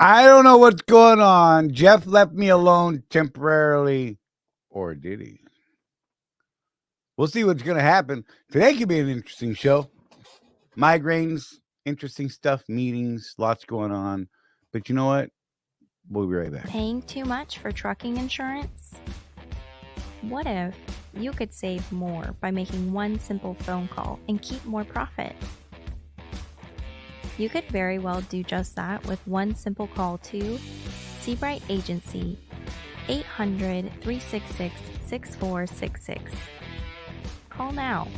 I don't know what's going on. Jeff left me alone temporarily, or did he? We'll see what's going to happen. Today could be an interesting show. Migraines, interesting stuff, meetings, lots going on. But you know what? We'll be right back. Paying too much for trucking insurance? What if you could save more by making one simple phone call and keep more profit? You could very well do just that with one simple call to Seabright Agency, 800-366-6466. Call now.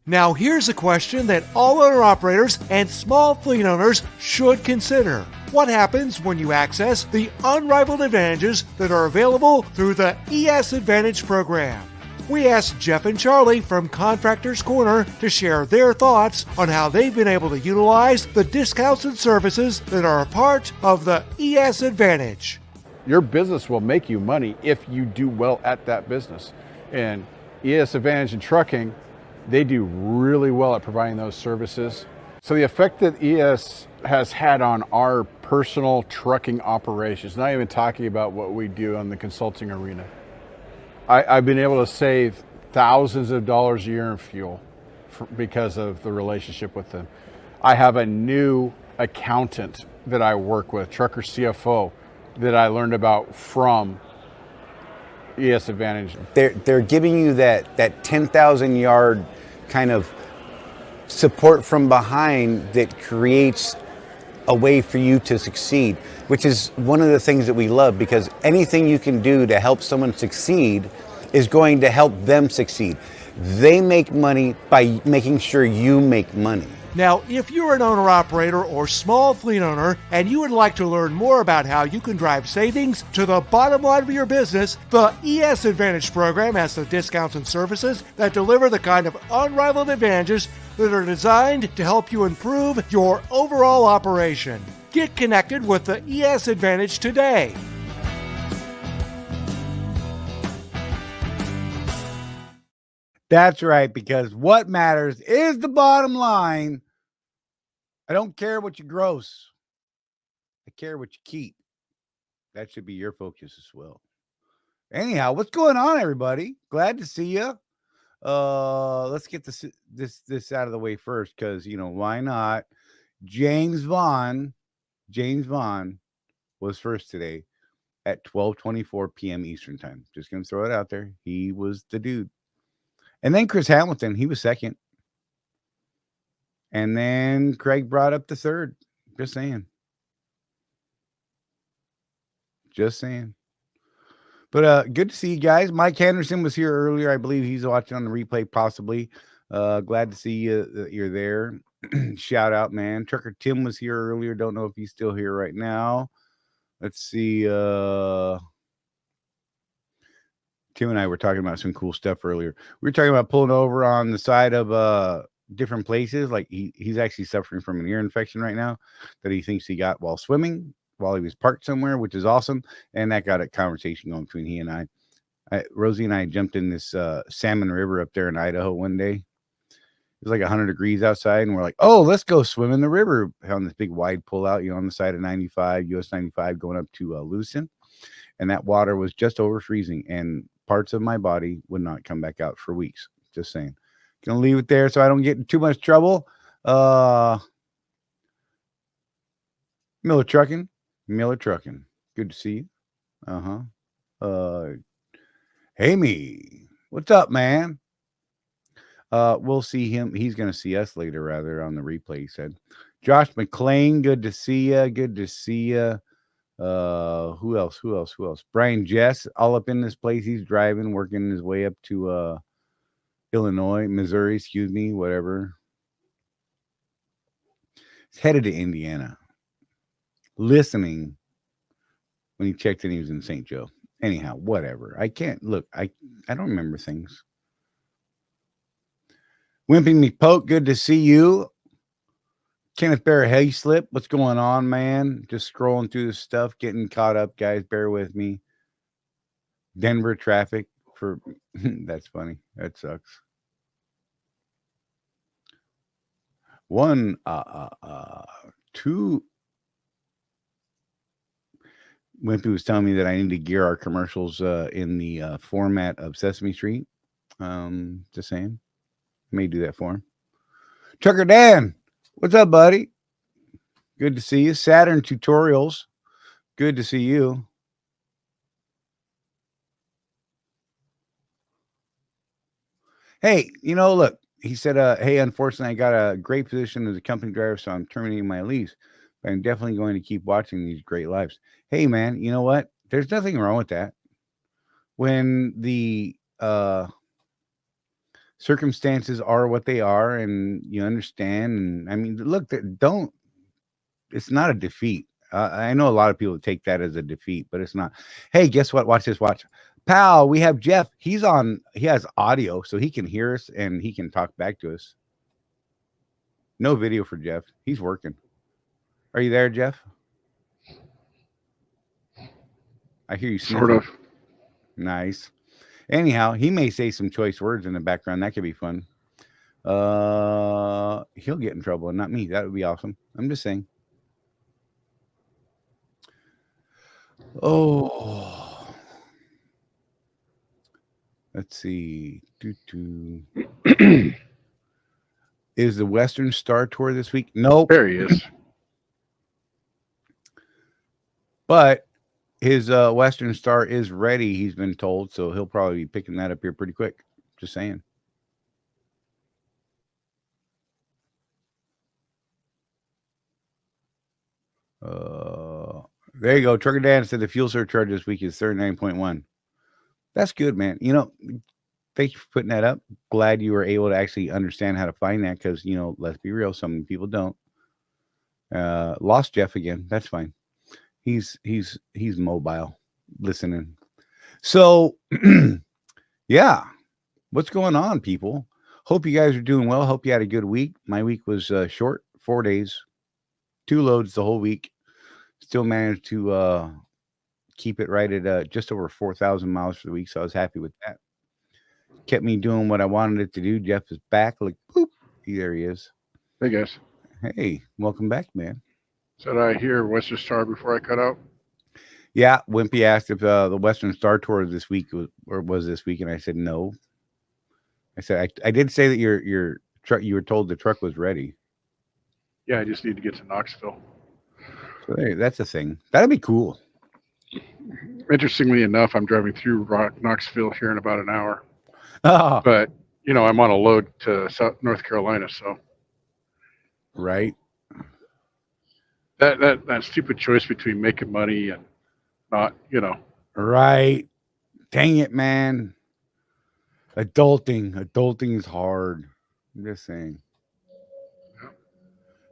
Now here's a question that all owner-operators and small fleet owners should consider. What happens when you access the unrivaled advantages that are available through the ES Advantage program? We asked Jeff and Charley from Contractors Corner to share their thoughts on how they've been able to utilize the discounts and services that are a part of the ES Advantage. Your business will make you money if you do well at that business. And ES Advantage in trucking, they do really well at providing those services. So the effect that ES has had on our personal trucking operations, not even talking about what we do on the consulting arena, I've been able to save thousands of dollars a year in fuel because of the relationship with them. I have a new accountant that I work with, trucker CFO, that I learned about from ES Advantage. They're giving you that 10,000 yard kind of support from behind that creates a way for you to succeed, which is one of the things that we love, because anything you can do to help someone succeed is going to help them succeed. They make money by making sure you make money. Now, if you're an owner-operator or small fleet owner and you would like to learn more about how you can drive savings to the bottom line of your business, the ES Advantage program has the discounts and services that deliver the kind of unrivaled advantages that are designed to help you improve your overall operation. Get connected with the ES Advantage today. That's right, because what matters is the bottom line. I don't care what you gross. I care what you keep. That should be your focus as well. Anyhow, what's going on, everybody? Glad to see you. Let's get this out of the way first, because why not? James Vaughn was first today at 12:24 p.m. Eastern time. Just gonna throw it out there. He was the dude. And then Chris Hamilton, he was second. And then Craig brought up the third. Just saying. But good to see you guys. Mike Henderson was here earlier. I believe he's watching on the replay, possibly. Glad to see you that you're there. Shout out, man. Trucker Tim was here earlier. Don't know if he's still here right now. Let's see. Tim and I were talking about some cool stuff earlier. We were talking about pulling over on the side of different places. Like he's actually suffering from an ear infection right now that he thinks he got while swimming, while he was parked somewhere, which is awesome. And that got a conversation going between he and I. Rosie and I jumped in this Salmon River up there in Idaho one day. It was like 100 degrees outside, and we're like, oh, let's go swim in the river on this big wide pullout, on the side of 95, US 95, going up to Lucin. And that water was just over freezing, and parts of my body would not come back out for weeks. Just saying. Gonna leave it there so I don't get in too much trouble. Miller Trucking. Good to see you. Amy, what's up, man? We'll see him. He's gonna see us later, rather, on the replay, he said. Josh McLean, good to see you. Who else? Brian Jess, all up in this place. He's driving, working his way up to Missouri, whatever. He's headed to Indiana. Listening when he checked in, he was in St. Joe. Anyhow, whatever. I can't look. I don't remember things. Wimpy McPoke, good to see you. Kenneth Bear Hayslip, what's going on, man? Just scrolling through the stuff, getting caught up, guys. Bear with me. Denver traffic for that's funny. That sucks. One, two. Wimpy was telling me that I need to gear our commercials in the format of Sesame Street. Just saying. May do that for him. Trucker Dan, what's up, buddy? Good to see you. Saturn Tutorials, good to see you. Hey, look, he said, hey, unfortunately, I got a great position as a company driver, so I'm terminating my lease. But I'm definitely going to keep watching these great lives. Hey, man, you know what? There's nothing wrong with that. When the circumstances are what they are and you understand, and I mean, look, it's not a defeat. I know a lot of people take that as a defeat, but it's not. Hey, guess what? Watch this. Watch. Pal, we have Jeff. He has audio, so he can hear us and he can talk back to us. No video for Jeff. He's working. Are you there, Jeff? I hear you sniffing. Sort of. Nice. Anyhow, he may say some choice words in the background. That could be fun. He'll get in trouble and not me. That would be awesome. I'm just saying. Oh, let's see. Is the Western Star Tour this week? Nope. There he is. But his Western Star is ready, he's been told, so he'll probably be picking that up here pretty quick. Just saying. There you go. Trucker Dan said the fuel surcharge this week is 39.1. That's good, man. Thank you for putting that up. Glad you were able to actually understand how to find that because, let's be real, some people don't. Lost Jeff again. That's fine. He's mobile, listening. So, yeah. What's going on, people? Hope you guys are doing well. Hope you had a good week. My week was short, 4 days, 2 loads the whole week. Still managed to keep it right at just over 4,000 miles for the week. So I was happy with that. Kept me doing what I wanted it to do. Jeff is back. Like, boop. There he is. Hey, guys. Hey, welcome back, man. Said I hear Western Star before I cut out? Yeah, Wimpy asked if the Western Star Tour this week was this week, and I said no. I said I did say that your truck. You were told the truck was ready. Yeah, I just need to get to Knoxville. So that's a thing. That'd be cool. Interestingly enough, I'm driving through Knoxville here in about an hour. Oh, But, I'm on a load to North Carolina, so. right. That stupid choice between making money and not, Right. Dang it, man. Adulting is hard. I'm just saying.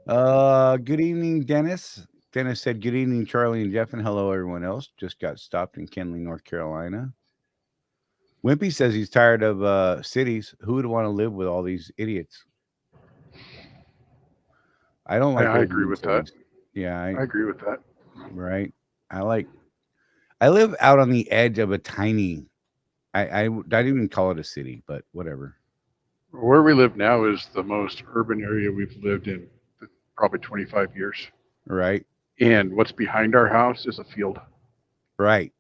Good evening, Dennis. Dennis said, good evening, Charlie and Jeff, and hello, everyone else. Just got stopped in Kenly, North Carolina. Wimpy says he's tired of cities. Who would want to live with all these idiots? I don't like. I agree with that. Yeah, I agree with that. Right. I live out on the edge of a tiny. I didn't even call it a city, but whatever. Where we live now is the most urban area we've lived in probably 25 years. Right. And what's behind our house is a field. Right.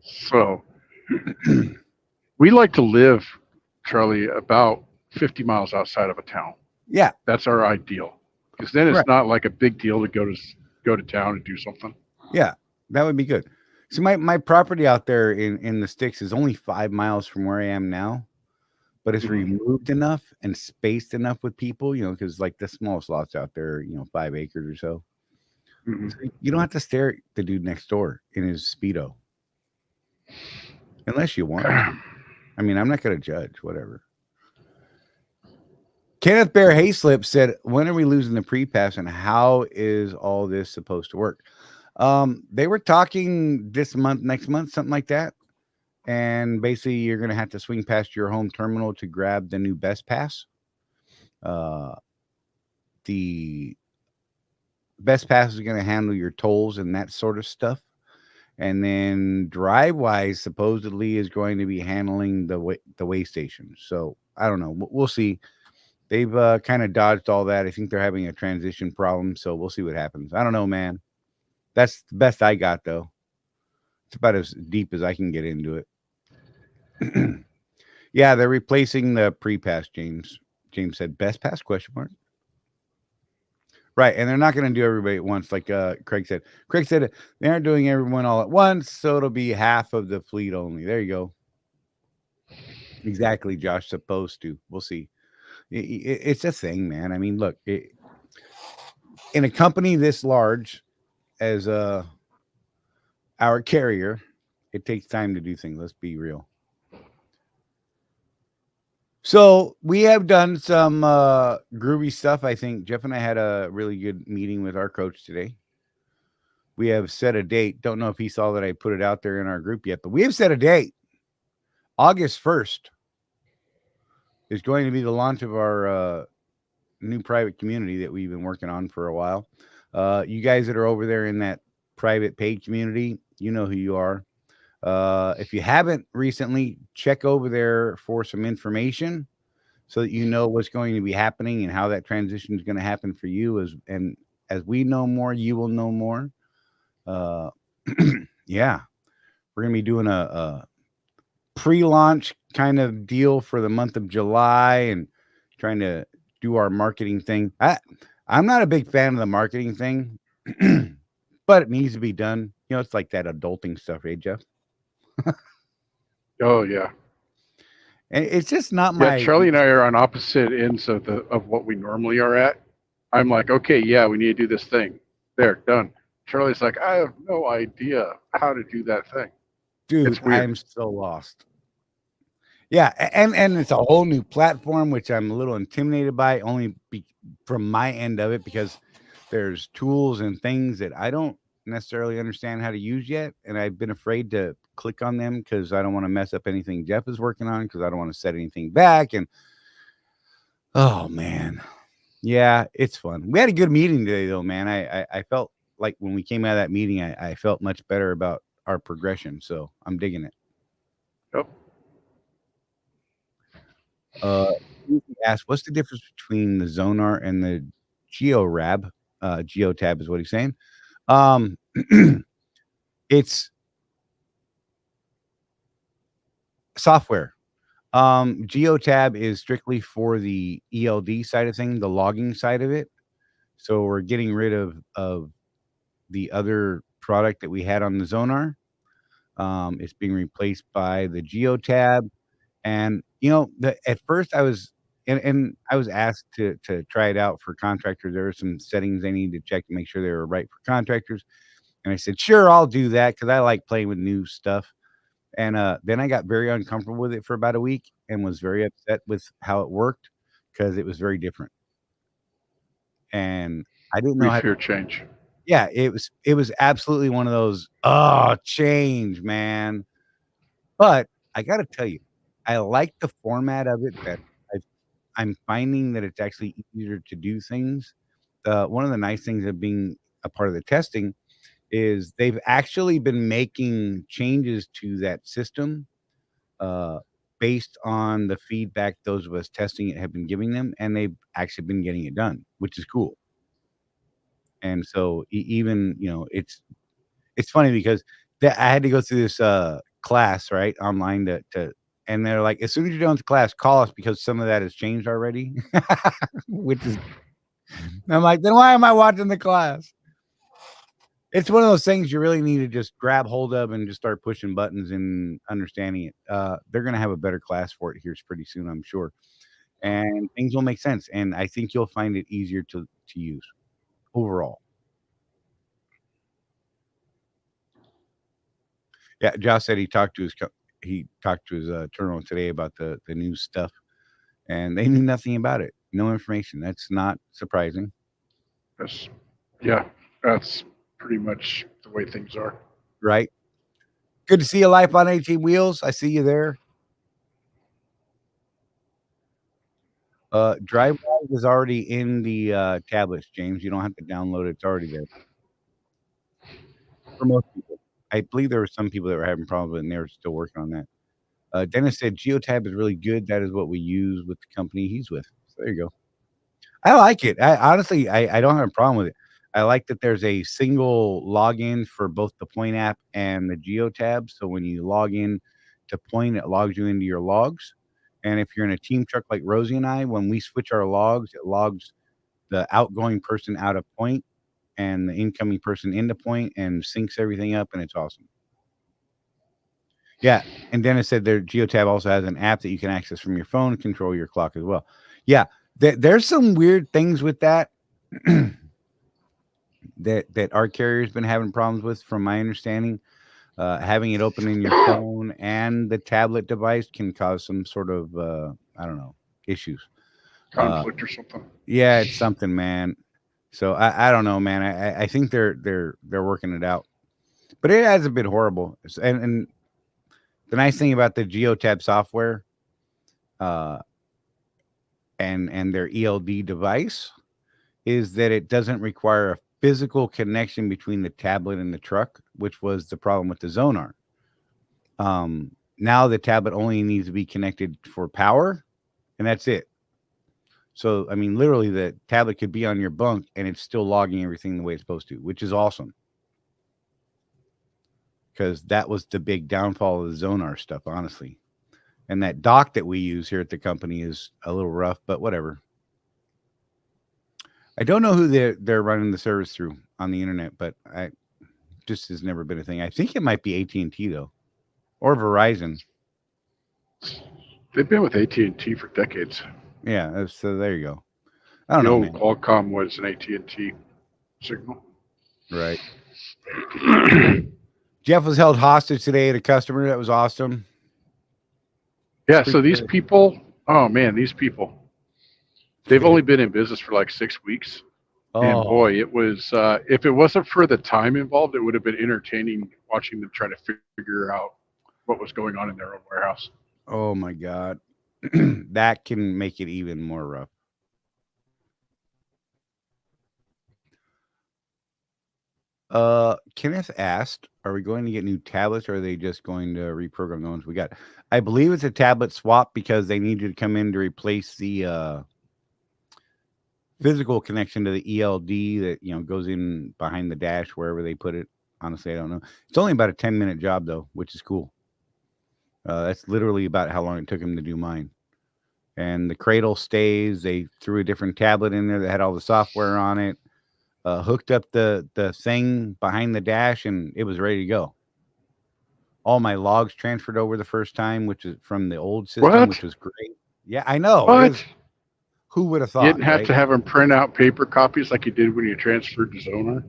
So we like to live, Charlie, about 50 miles outside of a town. Yeah. That's our ideal. Because then it's not like a big deal to go to town and do something. Yeah, that would be good. See, my property out there in the sticks is only 5 miles from where I am now, but it's removed enough and spaced enough with people, because like the smallest lots out there, 5 acres or so. So you don't have to stare at the dude next door in his Speedo. Unless you want. I mean, I'm not going to judge, whatever. Kenneth Bear Hayslip said, when are we losing the pre-pass and how is all this supposed to work? They were talking this month, next month, something like that. And basically you're going to have to swing past your home terminal to grab the new Best Pass. The Best Pass is going to handle your tolls and that sort of stuff. And then DriveWise supposedly is going to be handling the way station. So I don't know. We'll see. They've kind of dodged all that. I think they're having a transition problem. So we'll see what happens. I don't know, man. That's the best I got, though. It's about as deep as I can get into it. Yeah, they're replacing the pre-pass, James. James said, best pass, question mark. Right, and they're not going to do everybody at once, like Craig said. Craig said they aren't doing everyone all at once, so it'll be half of the fleet only. There you go. Exactly, Josh. Supposed to. We'll see. It's a thing, man. I mean, look, in a company this large as our carrier, it takes time to do things. Let's be real. So we have done some groovy stuff. I think Jeff and I had a really good meeting with our coach today. We have set a date. Don't know if he saw that I put it out there in our group yet, but we have set a date. August 1st is going to be the launch of our new private community that we've been working on for a while. You guys that are over there in that private paid community, you know who you are. If you haven't recently, check over there for some information so that you know what's going to be happening and how that transition is going to happen for you. As we know more, you will know more. Yeah, we're going to be doing a pre-launch kind of deal for the month of July and trying to do our marketing thing. I'm not a big fan of the marketing thing, but it needs to be done. You know, it's like that adulting stuff, right, Jeff? Oh yeah. And it's just not my. Yeah, Charlie and I are on opposite ends of what we normally are at. I'm like, okay, yeah, we need to do this thing. There, done. Charlie's like, I have no idea how to do that thing. Dude, I'm so lost. Yeah, and it's a whole new platform, which I'm a little intimidated by, only from my end of it, because there's tools and things that I don't necessarily understand how to use yet, and I've been afraid to click on them because I don't want to mess up anything Jeff is working on, because I don't want to set anything back. And oh man, yeah, it's fun. We had a good meeting today, though, man. I felt like when we came out of that meeting, I felt much better about our progression, so I'm digging it. Yep. Asked, what's the difference between the Zonar and the GeoRab? Geotab is what he's saying. It's software. Geotab is strictly for the ELD side of things, the logging side of it. So we're getting rid of the other product that we had on the Zonar. It's being replaced by the Geotab. And you know, at first I was and I was asked to try it out for contractors. There were some settings they needed to check to make sure they were right for contractors. And I said, sure, I'll do that because I like playing with new stuff. And then I got very uncomfortable with it for about a week and was very upset with how it worked because it was very different. And I didn't know We how fear change. yeah, it was absolutely one of those, change, man. But I got to tell you, I like the format of it better. I'm finding that it's actually easier to do things. One of the nice things of being a part of the testing is they've actually been making changes to that system based on the feedback those of us testing it have been giving them, and they've actually been getting it done, which is cool. And so even, you know, it's funny because I had to go through this class, right, online to and they're like, as soon as you're done with the class, call us because some of that has changed already. Which is I'm like, then why am I watching the class? It's one of those things you really need to just grab hold of and just start pushing buttons and understanding it. They're going to have a better class for it here pretty soon, I'm sure. And things will make sense. And I think you'll find it easier to use overall. Yeah, Josh said he talked to his terminal today about the new stuff, and they knew nothing about it. No information. That's not surprising. That's pretty much the way things are. Right. Good to see you live on 18 Wheels. I see you there. DriveWise is already in the tablets, James. You don't have to download it. It's already there. For most people. I believe there were some people that were having problems with it, and they were still working on that. Dennis said Geotab is really good. That is what we use with the company he's with. So there you go. I like it. I honestly don't have a problem with it. I like that there's a single login for both the Point app and the Geo tab. So when you log in to Point, it logs you into your logs. And if you're in a team truck like Rosie and I, when we switch our logs, it logs the outgoing person out of Point and the incoming person into Point and syncs everything up, and it's awesome. Yeah, and Dennis said their GeoTab also has an app that you can access from your phone and control your clock as well. Yeah, there's some weird things with that that our carrier's been having problems with, from my understanding. Having it open in your phone and the tablet device can cause some sort of I don't know, issues. Conflict or something. Yeah, it's something, man. So I don't know, man. I think they're working it out, but it has been horrible. And the nice thing about the GeoTab software, and their ELD device, is that it doesn't require a physical connection between the tablet and the truck, which was the problem with the Zonar. Now the tablet only needs to be connected for power, and that's it. So, I mean, literally, the tablet could be on your bunk and it's still logging everything the way it's supposed to, which is awesome. Because that was the big downfall of the Zonar stuff, honestly. And that dock that we use here at the company is a little rough, but whatever. I don't know who they're running the service through on the internet, but I just has never been a thing. I think it might be AT&T though, or Verizon. They've been with AT&T for decades. Yeah, so there you go. I don't The know, old man. Qualcomm was an AT&T signal. Right. Jeff was held hostage today at a customer. That was awesome. Yeah, so these people, oh man, these people, they've only been in business for like 6 weeks. And boy, it was, if it wasn't for the time involved, it would have been entertaining watching them try to figure out what was going on in their own warehouse. Oh my God. That can make it even more rough. Kenneth asked, are we going to get new tablets, or are they just going to reprogram the ones we got? I believe it's a tablet swap because they needed to come in to replace the physical connection to the ELD that, you know, goes in behind the dash wherever they put it. Honestly, I don't know. It's only about a 10-minute job though, which is cool. That's literally about how long it took him to do mine. And the cradle stays. They threw a different tablet in there that had all the software on it. Hooked up the thing behind the dash, and it was ready to go. All my logs transferred over the first time, which is from the old system, which was great. Yeah, I know. What? Who would have thought? You didn't have to have them print out paper copies like you did when you transferred to Zonar?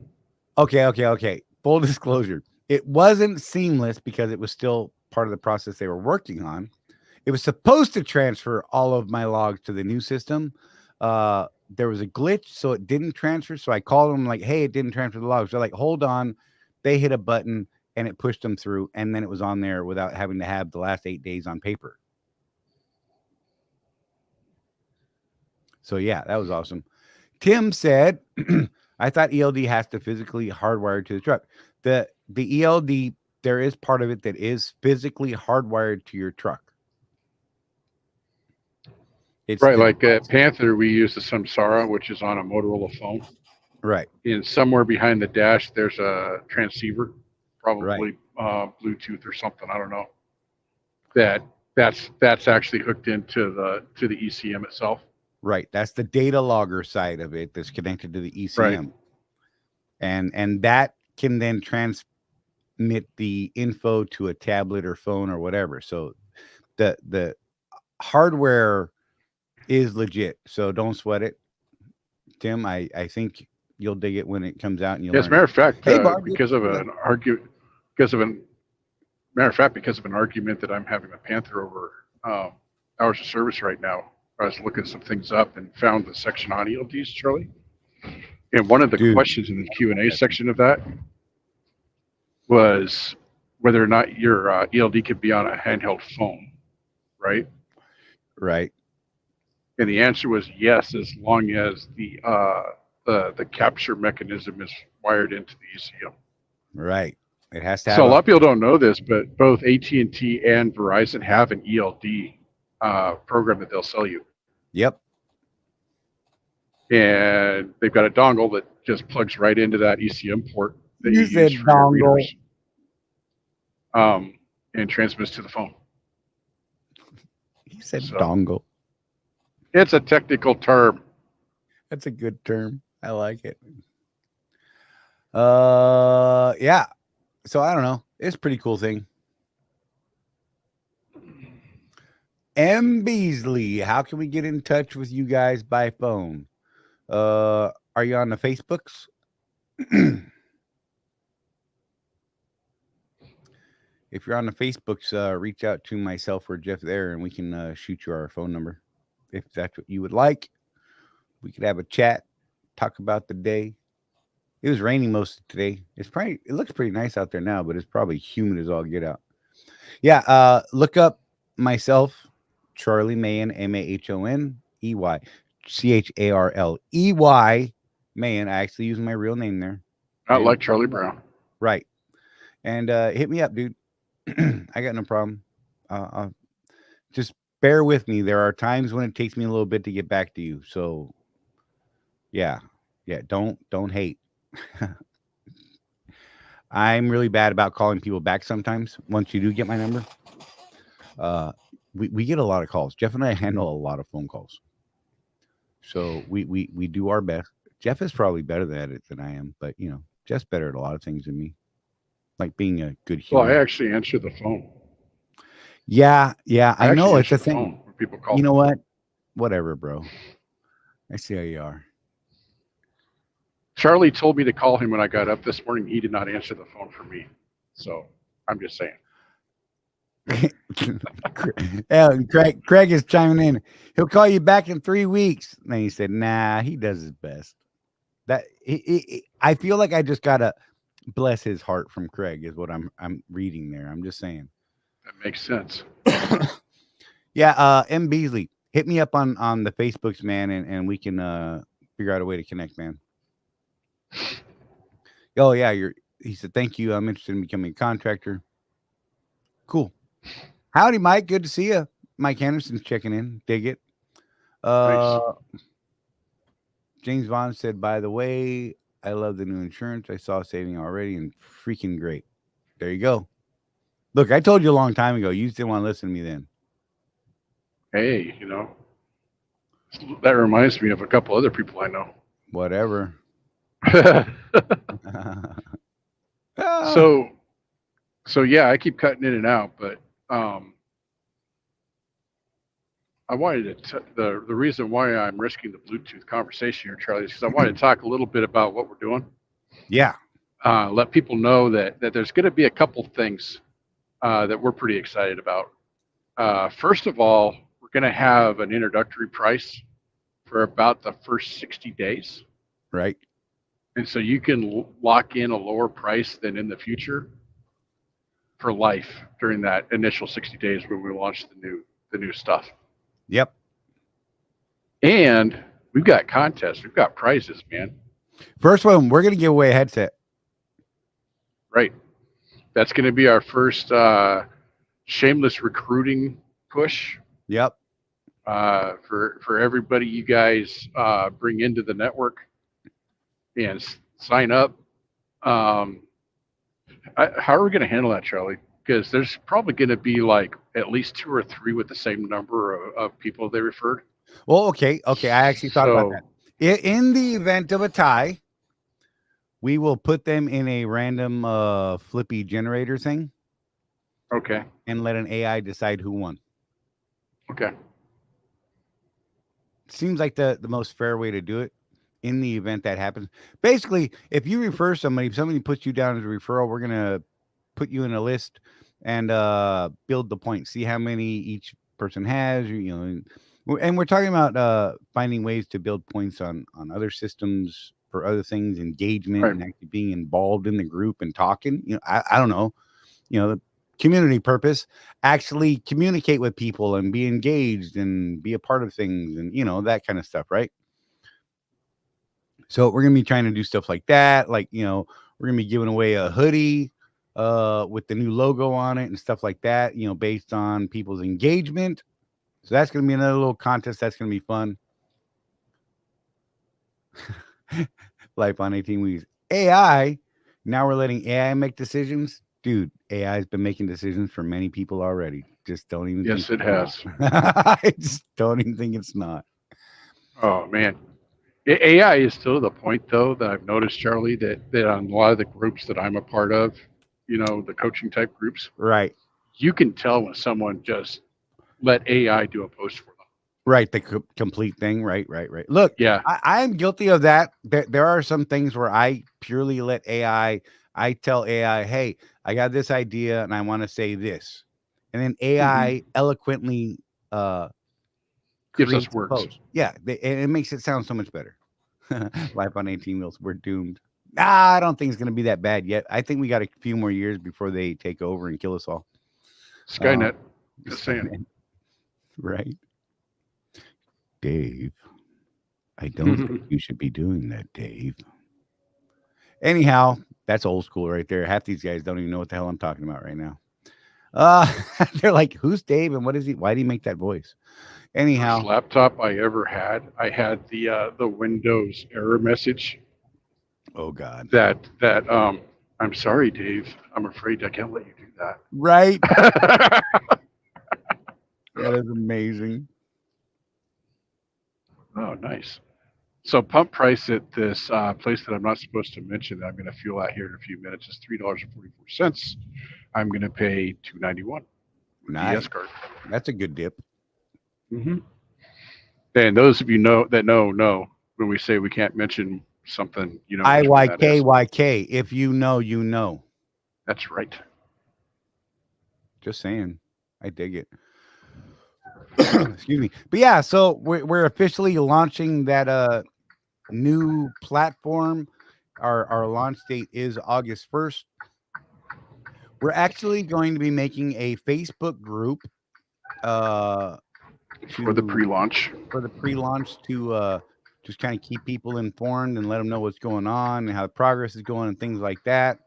Okay. Full disclosure. It wasn't seamless because it was still part of the process they were working on. It was supposed to transfer all of my logs to the new system. There was a glitch, so it didn't transfer. So I called them like, hey, it didn't transfer the logs. They're like, hold on. They hit a button and it pushed them through. And then it was on there without having to have the last 8 days on paper. So yeah, that was awesome. Tim said, I thought ELD has to physically hardwire to the truck. The ELD, there is part of it that is physically hardwired to your truck. It's right, like at Panther, we use the Samsara, which is on a Motorola phone. Right. And somewhere behind the dash, there's a transceiver, probably Bluetooth or something. I don't know. That's actually hooked into the ECM itself. Right. That's the data logger side of it that's connected to the ECM. Right. And that can then transmit the info to a tablet or phone or whatever. So the hardware is legit. So don't sweat it. Tim, I think you'll dig it when it comes out, and you'll as a matter of fact, hey, Barb, because of an argument that I'm having with Panther over hours of service right now, I was looking some things up and found the section on ELDs, Charlie. And one of the questions in the Q&A section of that was whether or not your ELD could be on a handheld phone, right? Right. And the answer was yes, as long as the capture mechanism is wired into the ECM. Right. It has to have so a lot of people don't know this, but both AT&T and Verizon have an ELD program that they'll sell you. Yep. and they've got a dongle that just plugs right into that ECM port that You you said use for your dongle. readers, and transmits to the phone. He said So- dongle. It's a technical term. That's a good term. I like it. Yeah. So I don't know. It's a pretty cool thing. M. Beasley, how can we get in touch with you guys by phone? Are you on the Facebooks? If you're on the Facebooks, reach out to myself or Jeff there, and we can shoot you our phone number. If that's what you would like, we could have a chat, talk about the day. It was raining most of today. It looks pretty nice out there now, but it's probably humid as all get out. Yeah, look up myself, Charley Mahan, Mahoney, Charley Mahan. I actually use my real name there. Not like Charlie Brown. Right. And hit me up, dude. I got no problem. Just bear with me. There are times when it takes me a little bit to get back to you. So yeah, don't hate. I'm really bad about calling people back sometimes. Once you do get my number, we get a lot of calls. Jeff and I handle a lot of phone calls, so we do our best. Jeff is probably better at it than I am, but Jeff's better at a lot of things than me, like being a good human. Well, I actually answer the phone. Yeah, I know it's a the phone thing. when people call. You know what? Whatever, bro. I see how you are. Charlie told me to call him when I got up this morning. He did not answer the phone for me. So I'm just saying. Craig is chiming in. He'll call you back in 3 weeks. And then he said, nah, he does his best. I feel like I just gotta bless his heart from Craig is what I'm reading there. I'm just saying. That makes sense. Yeah, M. Beasley, hit me up on the Facebooks, man, and we can figure out a way to connect, man. Oh yeah, he said, thank you. I'm interested in becoming a contractor. Cool. Howdy, Mike. Good to see you. Mike Anderson's checking in. Dig it. Nice. James Vaughn said, by the way, I love the new insurance. I saw saving already and freaking great. There you go. Look, I told you a long time ago. You just didn't want to listen to me then. Hey, that reminds me of a couple other people I know. Whatever. So yeah, I keep cutting in and out, but I wanted to the reason why I'm risking the Bluetooth conversation here, Charlie, is because I wanted to talk a little bit about what we're doing. Yeah. Let people know that there's going to be a couple things that we're pretty excited about. First of all, we're going to have an introductory price for about the first 60 days. Right. And so you can lock in a lower price than in the future for life during that initial 60 days when we launch the new stuff. Yep. And we've got contests. We've got prizes, man. First one, we're going to give away a headset. Right. That's going to be our first shameless recruiting push. Yep. For everybody you guys bring into the network and sign up. How are we going to handle that, Charlie? Because there's probably going to be like at least 2 or 3 with the same number of people they referred. Well, okay. I actually thought about that. In the event of a tie, we will put them in a random flippy generator thing. Okay. And let an AI decide who won. Okay. Seems like the most fair way to do it. In the event that happens, basically, if you refer somebody, if somebody puts you down as a referral, we're gonna put you in a list and build the points. See how many each person has. And we're talking about finding ways to build points on other systems for other things, engagement, right. And actually being involved in the group and talking. I don't know. The community purpose, actually communicate with people and be engaged and be a part of things, and that kind of stuff, right? So we're going to be trying to do stuff like that. Like, we're going to be giving away a hoodie with the new logo on it and stuff like that, based on people's engagement. So that's going to be another little contest. That's going to be fun. Life on 18 Weeks. AI. Now we're letting AI make decisions. Dude, AI has been making decisions for many people already. Just don't even Yes, think it has. I just don't even think it's not. Oh man, AI is still to the point though that I've noticed, Charlie, that on a lot of the groups that I'm a part of, the coaching type groups, Right. you can tell when someone just let AI do a post for them. Right. The complete thing. Right. Look, Yeah. I'm guilty of that. There are some things where I purely let AI, I tell AI, hey, I got this idea and I want to say this. And then AI eloquently Gives us creates a words. post. Yeah. It makes it sound so much better. Life on 18 Wheels. We're doomed. I don't think it's going to be that bad yet. I think we got a few more years before they take over and kill us all. Skynet. Just saying. Right. Dave, I don't think you should be doing that, Dave. Anyhow, that's old school right there. Half these guys don't even know what the hell I'm talking about right now. They're like, who's Dave and what is he? Why did he make that voice? Anyhow, First laptop I ever had, I had the Windows error message oh God. that I'm sorry, Dave. I'm afraid I can't let you do that. Right. That is amazing. Oh, nice. So pump price at this place that I'm not supposed to mention that I'm going to fuel out here in a few minutes is $3.44. I'm going to pay $2.91 with Nice. DS card. That's a good dip. Mm-hmm. And those of you know when we say we can't mention something, which one that is. IYKYK. If you know, you know. That's right. Just saying. I dig it. Excuse me. But yeah, so we're officially launching that new platform. Our launch date is August 1st. We're actually going to be making a Facebook group For the pre-launch. For the pre-launch to just kind of keep people informed and let them know what's going on and how the progress is going and things like that.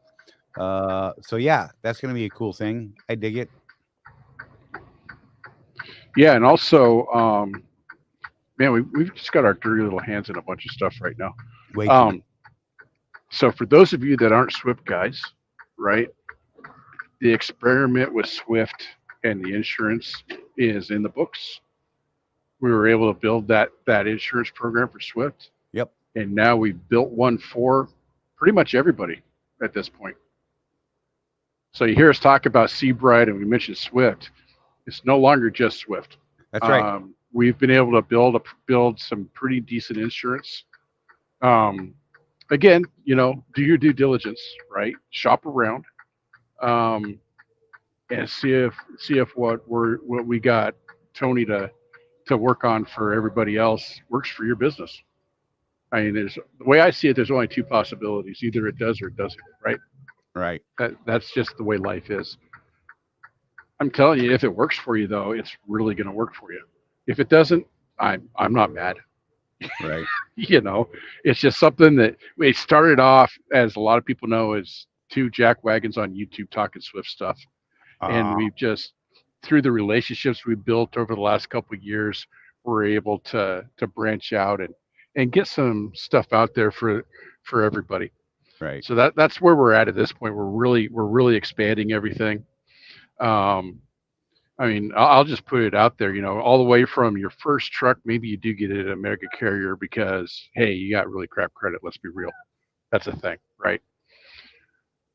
So yeah, that's going to be a cool thing. I dig it. Yeah, and also, man, we've just got our dirty little hands in a bunch of stuff right now. Way too so for those of you that aren't Swift guys, right, the experiment with Swift and the insurance is in the books. We were able to build that insurance program for Swift. Yep. And now we've built one for pretty much everybody at this point. So you hear us talk about Seabright and we mentioned Swift. It's no longer just Swift. That's right. We've been able to build some pretty decent insurance. Again, do your due diligence, right? Shop around, and see if what we got Tony to work on for everybody else works for your business. I mean, the way I see it, there's only two possibilities: either it does or it doesn't. Right? Right. That's just the way life is. I'm telling you, if it works for you, though, it's really going to work for you. If it doesn't, I'm not mad. Right. It's just something that we started off, as a lot of people know, as two jackwagons on YouTube talking Swift stuff. And we've just, through the relationships we built over the last couple of years, we're able to branch out and get some stuff out there for everybody. Right. So that's where we're at this point. We're really expanding everything. I mean, I'll just put it out there, all the way from your first truck, maybe you do get it at a mega carrier because, hey, you got really crap credit. Let's be real. That's a thing, right?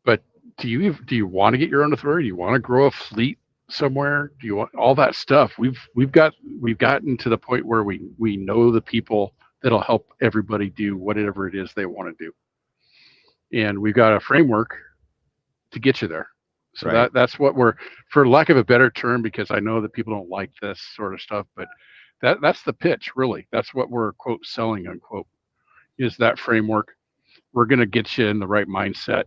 But do you want to get your own authority? Do you want to grow a fleet somewhere? Do you want all that stuff? We've gotten to the point where we know the people that'll help everybody do whatever it is they want to do. And we've got a framework to get you there. So right. That's what we're, for lack of a better term, because I know that people don't like this sort of stuff, but that's the pitch, really. That's what we're, quote, selling, unquote, is that framework. We're going to get you in the right mindset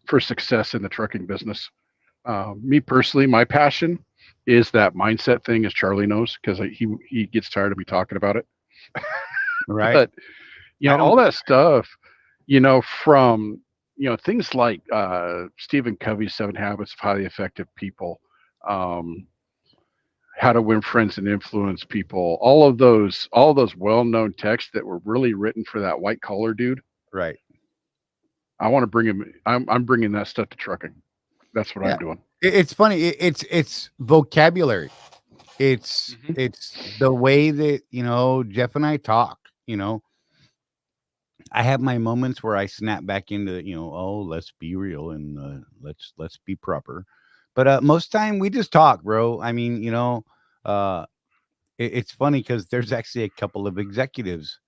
for success in the trucking business. Me personally, my passion is that mindset thing, as Charlie knows, because he gets tired of me talking about it. Right. But, all that stuff, from, things like Stephen Covey's 7 Habits of Highly Effective People. How to Win Friends and Influence People, all of those well-known texts that were really written for that white collar dude. Right. I want to bring him. I'm bringing that stuff to trucking. That's what Yeah. I'm doing. It's funny. It's vocabulary. It's the way that, you know, Jeff and I talk. You know, I have my moments where I snap back into, you know, oh, let's be real and let's be proper. But most time we just talk, bro. I mean, you know, it's funny because there's actually a couple of executives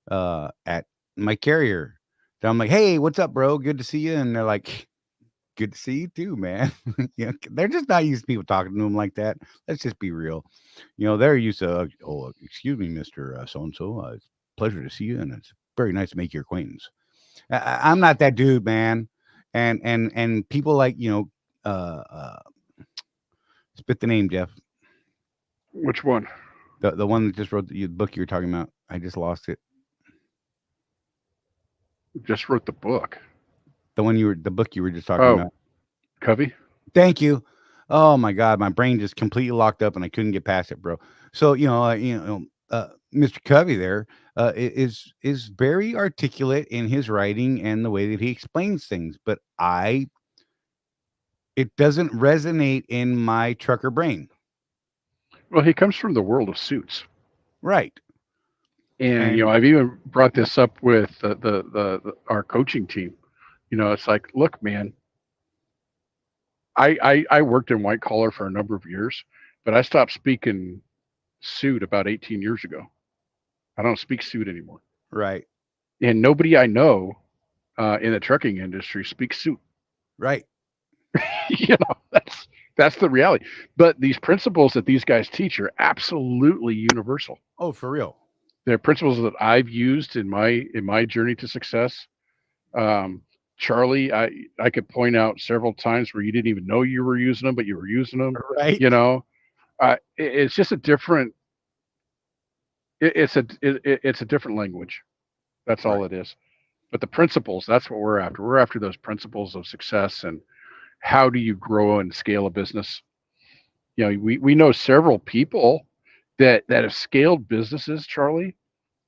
at my carrier that I'm like, hey, what's up, bro? Good to see you. And they're like, good to see you too, man. You know, they're just not used to people talking to them like that. Let's just be real. You know, they're used to, oh, excuse me, Mr. So-and-so. It's a pleasure to see you, and it's very nice to make your acquaintance. I'm not that dude, man. And people like, you know, spit the name, Jeff. Which one? The one that just wrote the book you were talking about. I just lost it. Just wrote the book. The book you were just talking about. Covey. Thank you. Oh my God, my brain just completely locked up and I couldn't get past it, bro. So Mr. Covey there is very articulate in his writing and the way that he explains things, but it doesn't resonate in my trucker brain. Well, he comes from the world of suits, right? And you know, I've even brought this up with our coaching team. You know, it's like, look, man, I worked in white collar for a number of years, but I stopped speaking suit about 18 years ago. I don't speak suit anymore. Right. And nobody I know in the trucking industry speaks suit. Right. You know, that's the reality. But these principles that these guys teach are absolutely universal. Oh, for real. They're principles that I've used in my journey to success. Charley, I could point out several times where you didn't even know you were using them, but you were using them. Right. You know, it's just a different. It's a different language. That's all it is. But the principles, that's what we're after. We're after those principles of success and how do you grow and scale a business. You know, we know several people that have scaled businesses, Charley,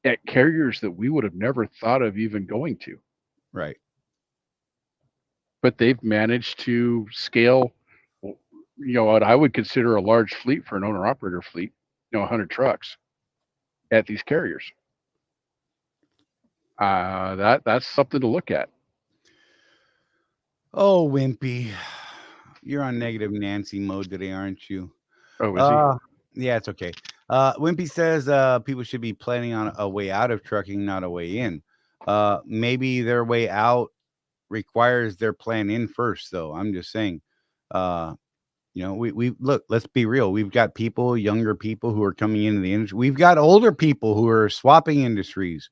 at carriers that we would have never thought of even going to. Right. But they've managed to scale, you know, what I would consider a large fleet for an owner operator fleet, you know, 100 trucks at these carriers. That's something to look at. Oh, Wimpy, you're on negative Nancy mode today, aren't you? Oh, is he? Yeah, it's okay. Wimpy says people should be planning on a way out of trucking, not a way in. Maybe their way out requires their plan in first, though. I'm just saying. You know, we look, let's be real. We've got people, younger people who are coming into the industry. We've got older people who are swapping industries.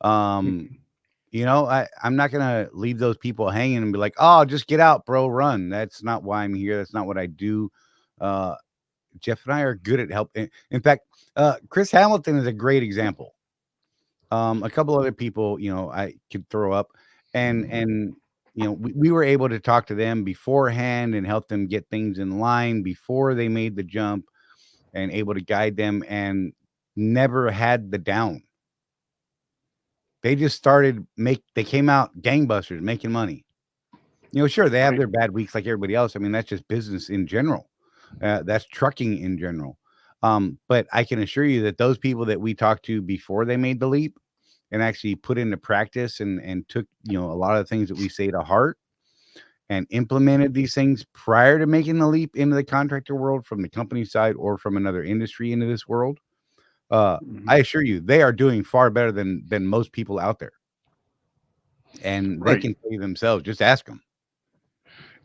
You know, I'm not going to leave those people hanging and be like, oh, just get out, bro, run. That's not why I'm here. That's not what I do. Jeff and I are good at helping. In fact, Chris Hamilton is a great example. A couple other people, you know, I could throw up and you know, we were able to talk to them beforehand and help them get things in line before they made the jump and able to guide them and never had the down. They just started they came out gangbusters making money. You know, sure, they have their bad weeks like everybody else. I mean, that's just business in general. That's trucking in general. But I can assure you that those people that we talked to before they made the leap and actually put into practice and took, you know, a lot of the things that we say to heart and implemented these things prior to making the leap into the contractor world from the company side or from another industry into this world. I assure you, they are doing far better than most people out there. And they can tell you themselves, just ask them.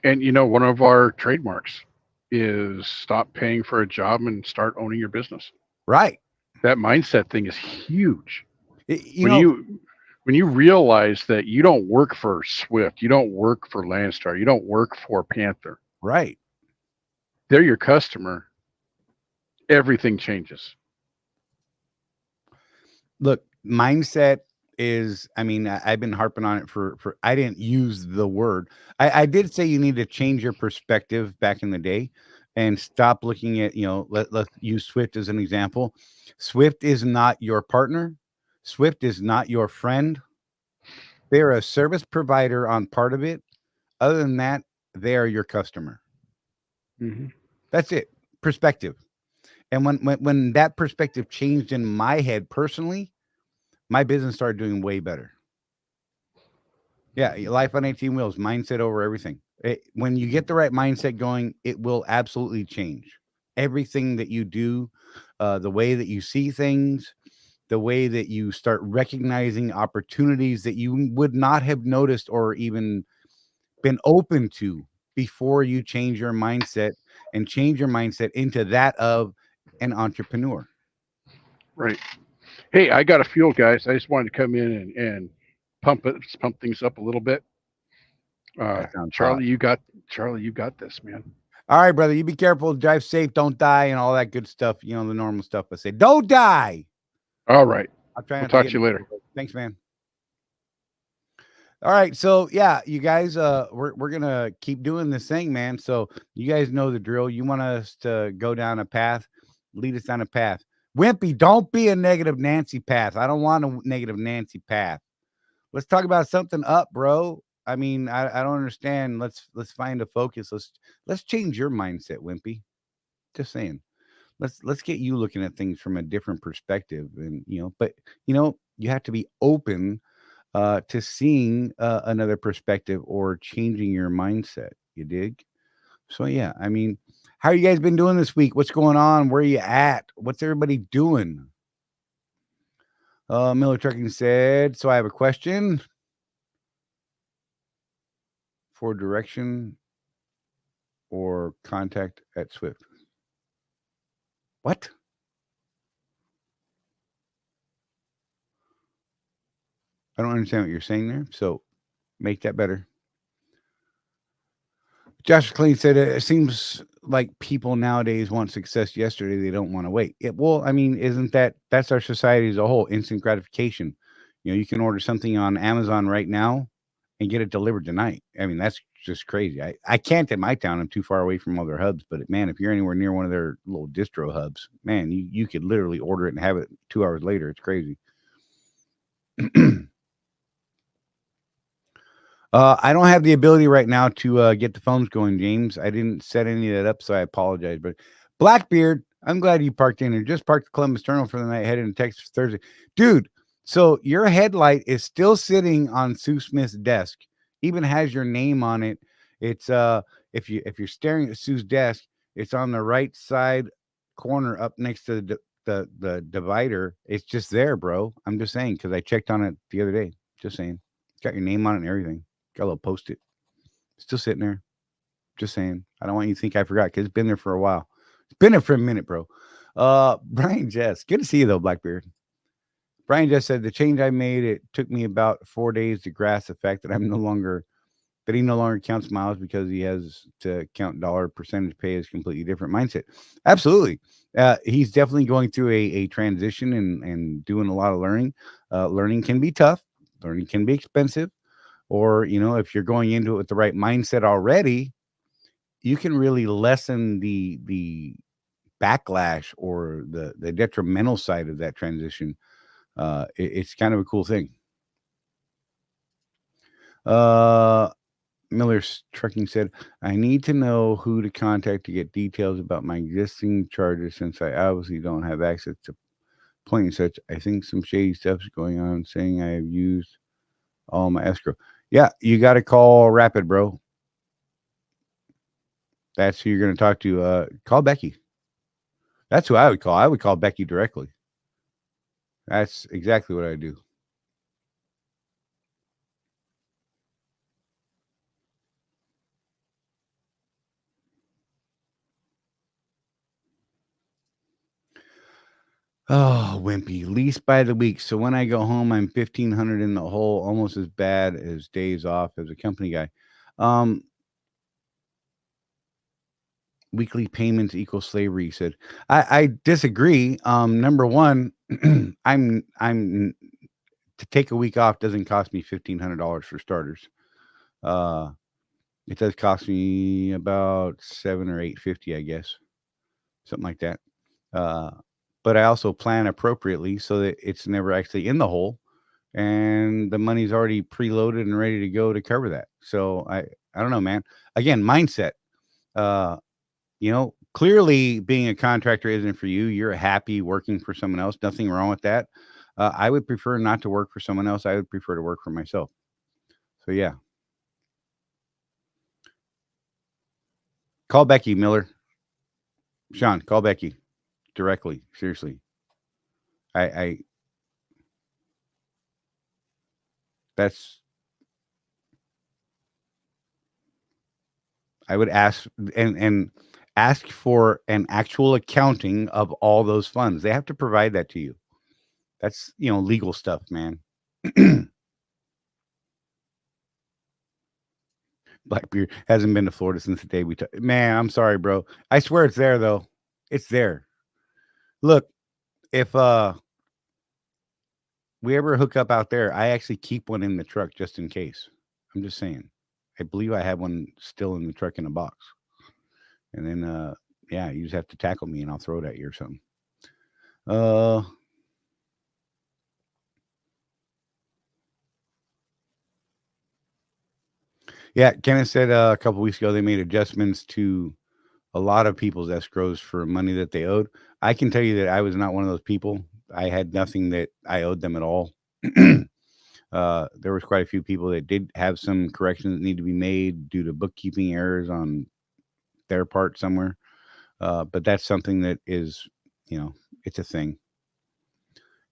And, you know, one of our trademarks is stop paying for a job and start owning your business. Right. That mindset thing is huge. When you realize that you don't work for Swift, you don't work for Landstar, you don't work for Panther. Right. They're your customer. Everything changes. Look, mindset is, I mean, I've been harping on it for I didn't use the word. I did say you need to change your perspective back in the day. and stop looking at, let's use Swift as an example. Swift is not your partner. Swift is not your friend. They're a service provider on part of it. Other than that, they are your customer. Mm-hmm. That's it. Perspective. And when that perspective changed in my head personally, my business started doing way better. Yeah, life on 18 wheels, mindset over everything. When you get the right mindset going, it will absolutely change everything that you do, the way that you see things, the way that you start recognizing opportunities that you would not have noticed or even been open to before you change your mindset and change your mindset into that of an entrepreneur. Right. Hey, I got a fuel, guys. I just wanted to come in and pump things up a little bit. That sounds hot. Charlie, you got this, man. All right, brother. You be careful, drive safe, don't die, and all that good stuff. The normal stuff I say. Don't die. All right. I'll try We'll not talk to to you later. Thanks, man. All right, so yeah, you guys, we're gonna keep doing this thing, man. So you guys know the drill. You want us to go down a path, lead us down a path. Wimpy, don't be a negative Nancy path. I don't want a negative Nancy path. Let's talk about something up, bro. I mean, I don't understand. Let's find a focus. Let's change your mindset, Wimpy. Just saying. Let's get you looking at things from a different perspective, and but you have to be open to seeing another perspective or changing your mindset. You dig? So yeah, I mean, how you guys been doing this week? What's going on? Where are you at? What's everybody doing? Miller Trucking said, so I have a question for direction or contact at Swift. What? I don't understand what you're saying there. So make that better. Josh Clean said, it seems like people nowadays want success yesterday. They don't want to wait. Well, I mean, that's our society as a whole, instant gratification. You can order something on Amazon right now and get it delivered tonight. I mean, that's just crazy. I can't in my town. I'm too far away from all their hubs. But man, if you're anywhere near one of their little distro hubs, man, you could literally order it and have it 2 hours later. It's crazy. I don't have the ability right now to get the phones going, James. I didn't set any of that up, so I apologize. But Blackbeard, I'm glad you parked in here. Just parked the Columbus Terminal for the night, headed to Texas Thursday. Dude, so your headlight is still sitting on Sue Smith's desk. Even has your name on it. It's if you're staring at Sue's desk, it's on the right side corner up next to the divider. It's just there, bro. I'm just saying, because I checked on it the other day. Just saying. It's got your name on it and everything. Got a little post-it. Still sitting there. Just saying. I don't want you to think I forgot, because it's been there for a while. It's been there for a minute, bro. Brian Jess. Good to see you, though, Blackbeard. Brian Jess said, the change I made, it took me about 4 days to grasp the fact that he no longer counts miles, because he has to count dollar percentage pay is completely different mindset. Absolutely. He's definitely going through a transition and doing a lot of learning. Learning can be tough. Learning can be expensive. Or, if you're going into it with the right mindset already, you can really lessen the backlash or the detrimental side of that transition. It's kind of a cool thing. Miller's Trucking said, I need to know who to contact to get details about my existing charges, since I obviously don't have access to point and such. I think some shady stuff's going on, saying I have used all my escrow. Yeah, you got to call Rapid, bro. That's who you're going to talk to. Call Becky. That's who I would call. I would call Becky directly. That's exactly what I do. Oh, Wimpy, lease by the week. So when I go home, I'm 1,500 in the hole, almost as bad as days off as a company guy. Weekly payments equal slavery, he said. I disagree. Number one, I'm to take a week off doesn't cost me $1,500 for starters. It does cost me about $7 or $8.50, I guess, something like that. But I also plan appropriately so that it's never actually in the hole, and the money's already preloaded and ready to go to cover that. So I don't know, man. Again, mindset. Clearly being a contractor isn't for you. You're happy working for someone else. Nothing wrong with that. I would prefer not to work for someone else. I would prefer to work for myself. So yeah. Call Becky Miller. Sean, call Becky directly. Seriously. I would ask and ask for an actual accounting of all those funds. They have to provide that to you. That's, legal stuff, man. Blackbeard hasn't been to Florida since the day we took. Man, I'm sorry, bro. I swear it's there though. It's there. Look, if we ever hook up out there, I actually keep one in the truck just in case. I'm just saying. I believe I have one still in the truck in a box. And then yeah, you just have to tackle me and I'll throw it at you or something. Yeah, Kenneth said a couple weeks ago they made adjustments to a lot of people's escrows for money that they owed. I can tell you that I was not one of those people. I had nothing that I owed them at all. There was quite a few people that did have some corrections that need to be made due to bookkeeping errors on their part somewhere. But that's something that is, it's a thing.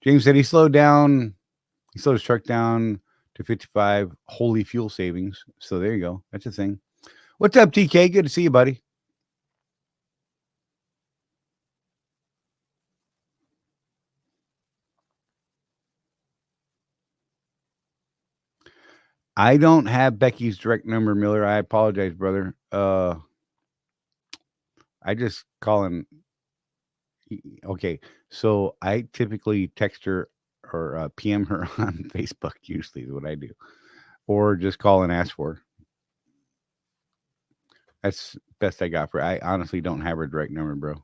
James said he slowed his truck down to 55, holy fuel savings. So there you go. That's a thing. What's up, TK? Good to see you, buddy. I don't have Becky's direct number, Miller. I apologize, brother. I just call him. Okay, so I typically text her or PM her on Facebook. Usually is what I do, or just call and ask for her. That's best I got for her. I honestly don't have her direct number, bro.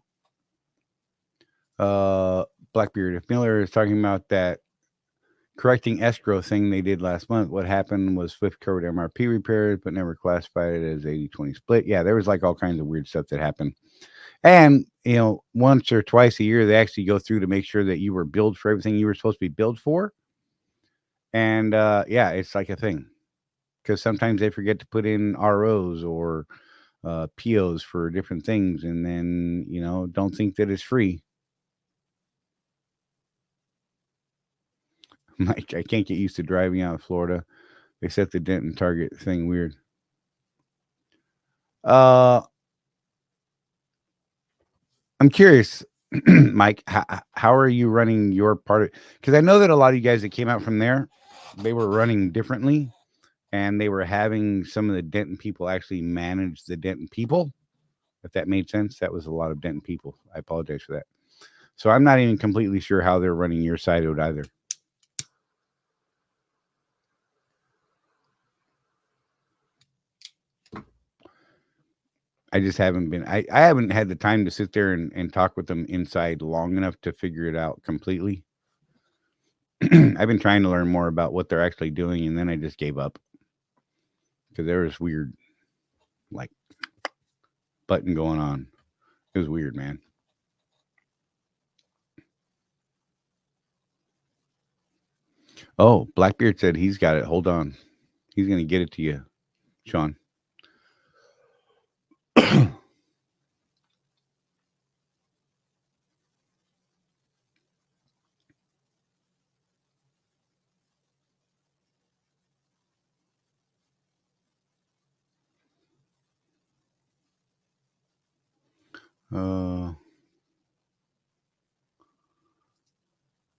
Blackbeard, if Miller is talking about that correcting escrow thing they did last month, what happened was Swift covered MRP repairs, but never classified it as 80-20 split. Yeah, there was like all kinds of weird stuff that happened. And, once or twice a year, they actually go through to make sure that you were billed for everything you were supposed to be billed for. And, yeah, it's like a thing. Because sometimes they forget to put in ROs or POs for different things. And then, don't think that it's free. Mike, I can't get used to driving out of Florida. They set the dent and target thing weird. I'm curious, Mike, how are you running your part of, because I know that a lot of you guys that came out from there, they were running differently and they were having some of the Denton people actually manage the Denton people. If that made sense, that was a lot of Denton people. I apologize for that. So I'm not even completely sure how they're running your side of it either. I just haven't been, I haven't had the time to sit there and talk with them inside long enough to figure it out completely. I've been trying to learn more about what they're actually doing, and then I just gave up because there was weird, like, button going on. It was weird, man. Oh, Blackbeard said he's got it. Hold on. He's going to get it to you, Sean.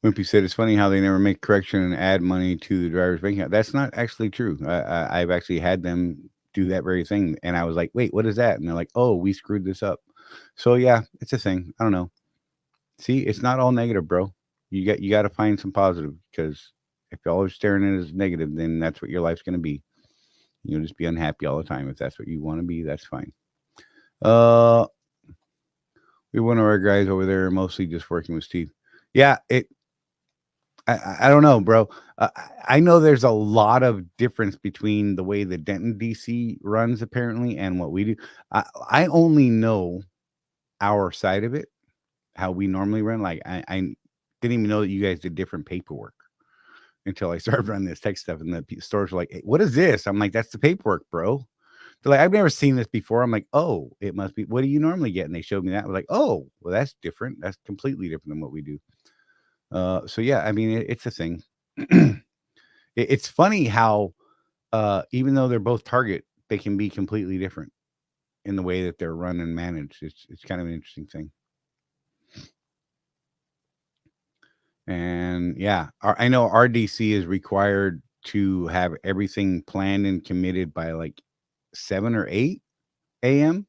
Wimpy said it's funny how they never make correction and add money to the driver's bank account. That's not actually true. I've actually had them do that very thing, and I was like, "Wait, what is that?" And they're like, "Oh, we screwed this up." So yeah, it's a thing. I don't know. See, it's not all negative, bro. You got to find some positive, because if you're always staring at it as negative, then that's what your life's going to be. You'll just be unhappy all the time. If that's what you want to be, that's fine. We one of our guys over there mostly just working with Steve. Yeah, I don't know, bro. I know there's a lot of difference between the way the Denton DC runs apparently and what we do. I only know our side of it, how we normally run. Like I didn't even know that you guys did different paperwork until I started running this tech stuff. And the stores were like, hey, what is this? I'm like, that's the paperwork, bro. They're like, I've never seen this before. I'm like, oh, it must be. What do you normally get? And they showed me that. I'm like, oh, well, that's different. That's completely different than what we do. So yeah, I mean, it's a thing. It's funny how even though they're both Target, they can be completely different in the way that they're run and managed. It's kind of an interesting thing. And yeah, I know RDC is required to have everything planned and committed by like 7 or 8 a.m.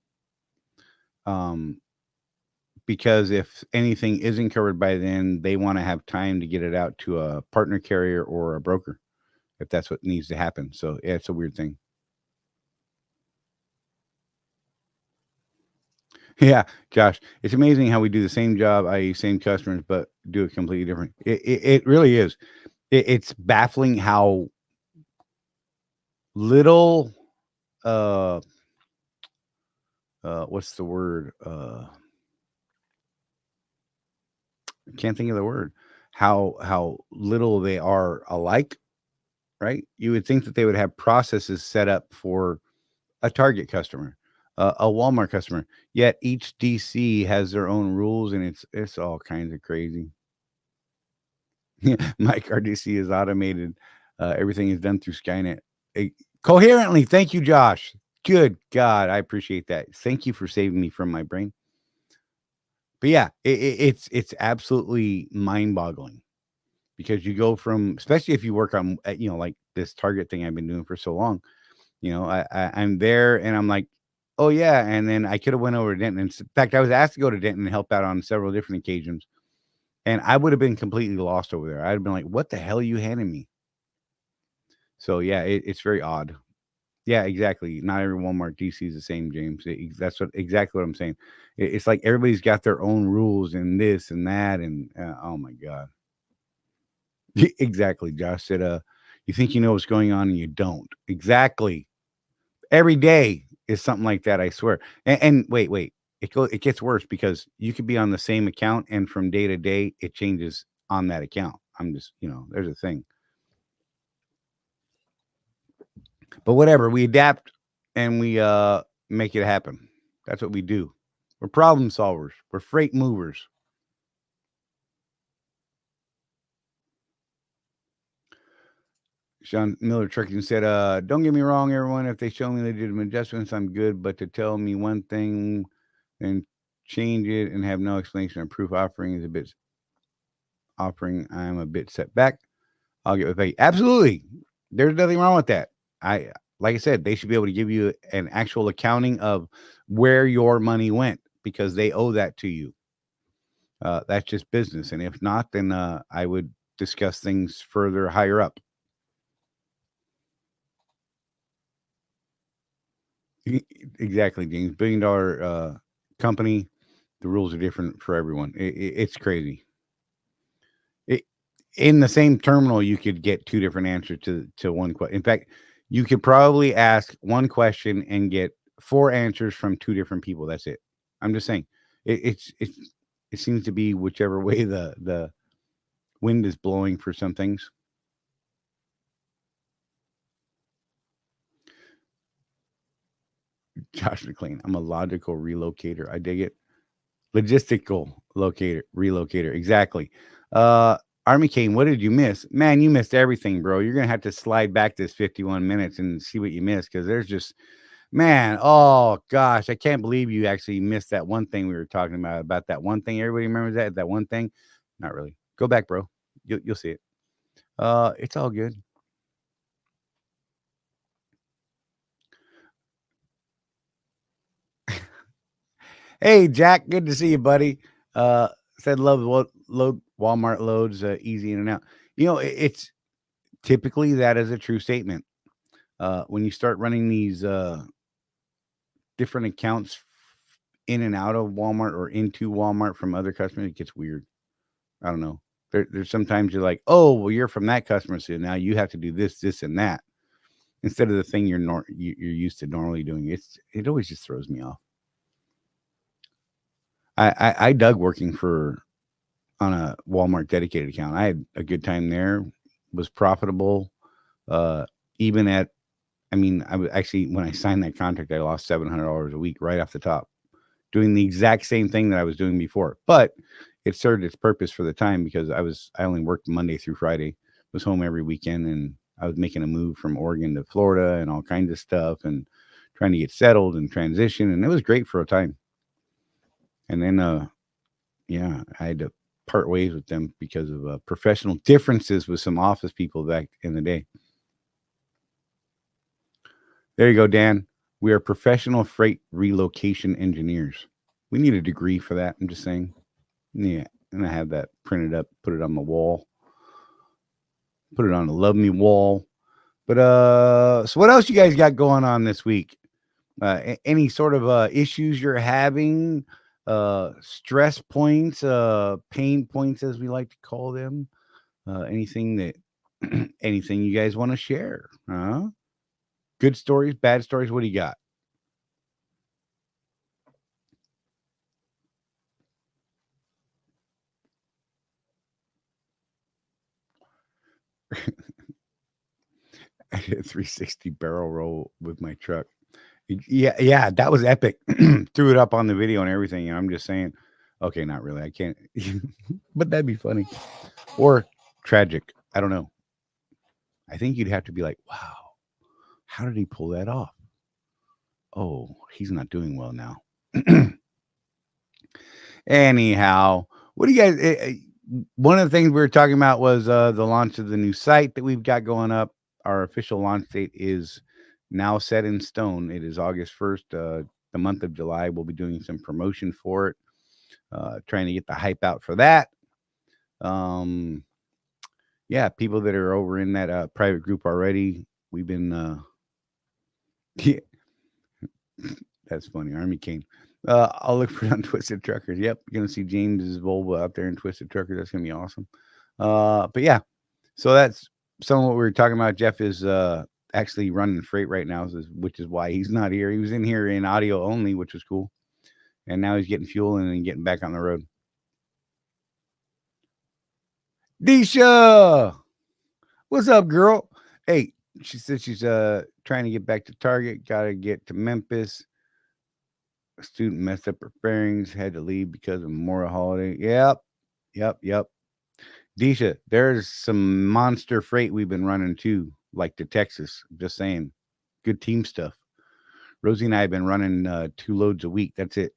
Because if anything isn't covered by then, they want to have time to get it out to a partner carrier or a broker, if that's what needs to happen. So yeah, it's a weird thing. Yeah, Josh, it's amazing how we do the same job, i.e. same customers, but do it completely different. It really is. It's baffling how little, what's the word? I can't think of the word. How little they are alike, right? You would think that they would have processes set up for a Target customer, a Walmart customer. Yet each DC has their own rules, and it's all kinds of crazy. Mike, our DC is automated. Everything is done through Skynet. Coherently. Thank you, Josh. Good God, I appreciate that. Thank you for saving me from my brain. But yeah, it's absolutely mind-boggling because you go from, especially if you work on, like this Target thing I've been doing for so long. I'm there and I'm like, oh yeah, and then I could have went over to Denton. In fact, I was asked to go to Denton and help out on several different occasions, and I would have been completely lost over there. I'd have been like, what the hell are you handing me? So yeah, it's very odd. Yeah, exactly. Not every Walmart DC is the same, James. That's exactly what I'm saying. It's like everybody's got their own rules and this and that, and oh my God. Exactly. Josh said, you think you know what's going on and you don't. Exactly. Every day is something like that, I swear. And wait. It gets worse because you could be on the same account and from day to day, it changes on that account. I'm just, there's a thing. But whatever, we adapt and we make it happen. That's what we do. We're problem solvers. We're freight movers. Sean Miller Trucking said, don't get me wrong, everyone. If they show me they did adjustments, I'm good. But to tell me one thing and change it and have no explanation or proof offering is I'm a bit set back. I'll get with pay. Absolutely. There's nothing wrong with that. Like I said, they should be able to give you an actual accounting of where your money went because they owe that to you. That's just business. And if not, then I would discuss things further higher up. Exactly, James. $1 billion company. The rules are different for everyone. It's crazy. In the same terminal, you could get 2 different answers to one question. In fact, you could probably ask one question and get 4 answers from 2 different people. That's it. I'm just saying. It seems to be whichever way the wind is blowing for some things. Josh McLean, I'm a logical relocator. I dig it. Logistical relocator. Exactly. Army Kane, what did you miss? Man, you missed everything, bro. You're going to have to slide back this 51 minutes and see what you missed because there's just, man, oh, gosh, I can't believe you actually missed that one thing we were talking about that one thing. Everybody remembers that one thing? Not really. Go back, bro. You'll see it. It's all good. Hey, Jack, good to see you, buddy. Said love load Walmart loads easy in and out. It's typically that is a true statement. when you start running these different accounts in and out of Walmart or into Walmart from other customers, it gets weird. I don't know. There's sometimes you're like, oh, well, you're from that customer, so now you have to do this, this, and that instead of the thing you're used to normally doing. It always just throws me off. I dug working on a Walmart dedicated account. I had a good time there, was profitable. Even at, I was actually, when I signed that contract, I lost $700 a week right off the top, doing the exact same thing that I was doing before. But it served its purpose for the time because I only worked Monday through Friday, was home every weekend, and I was making a move from Oregon to Florida and all kinds of stuff and trying to get settled and transition. And it was great for a time. And then, I had to part ways with them because of professional differences with some office people back in the day. There you go, Dan. We are professional freight relocation engineers. We need a degree for that. I'm just saying. Yeah. And I have that printed up, put it on the wall, put it on the Love Me wall. But, so what else you guys got going on this week? Any sort of issues you're having, stress points, pain points, as we like to call them, anything you guys want to share? Good stories, bad stories. What do you got? I did a 360 barrel roll with my truck. Yeah, that was epic. Threw it up on the video and everything. And I'm just saying, okay, not really. I can't, but that'd be funny or tragic. I don't know. I think you'd have to be like, wow, how did he pull that off? Oh, he's not doing well now. Anyhow, what do you guys, one of the things we were talking about was the launch of the new site that we've got going up. Our official launch date is now set in stone. It is August 1st. The month of July, we'll be doing some promotion for it, trying to get the hype out for that. Yeah, people that are over in that private group already, we've been, yeah, that's funny. Army Cane. I'll look for it on Twisted Truckers. Yep, you're going to see James's Volvo out there in Twisted Truckers. That's going to be awesome. But yeah, so that's some of what we were talking about. Jeff is actually running freight right now, which is why he's not here. He was in here in audio only, which was cool. And now he's getting fuel and getting back on the road. Disha, what's up, girl? Hey, she said she's trying to get back to Target. Got to get to Memphis. A student messed up her bearings, had to leave because of Memorial Holiday. Yep. Disha, there's some monster freight we've been running too, like to Texas. Just saying, good team stuff. Rosie and I have been running 2 loads a week. That's it.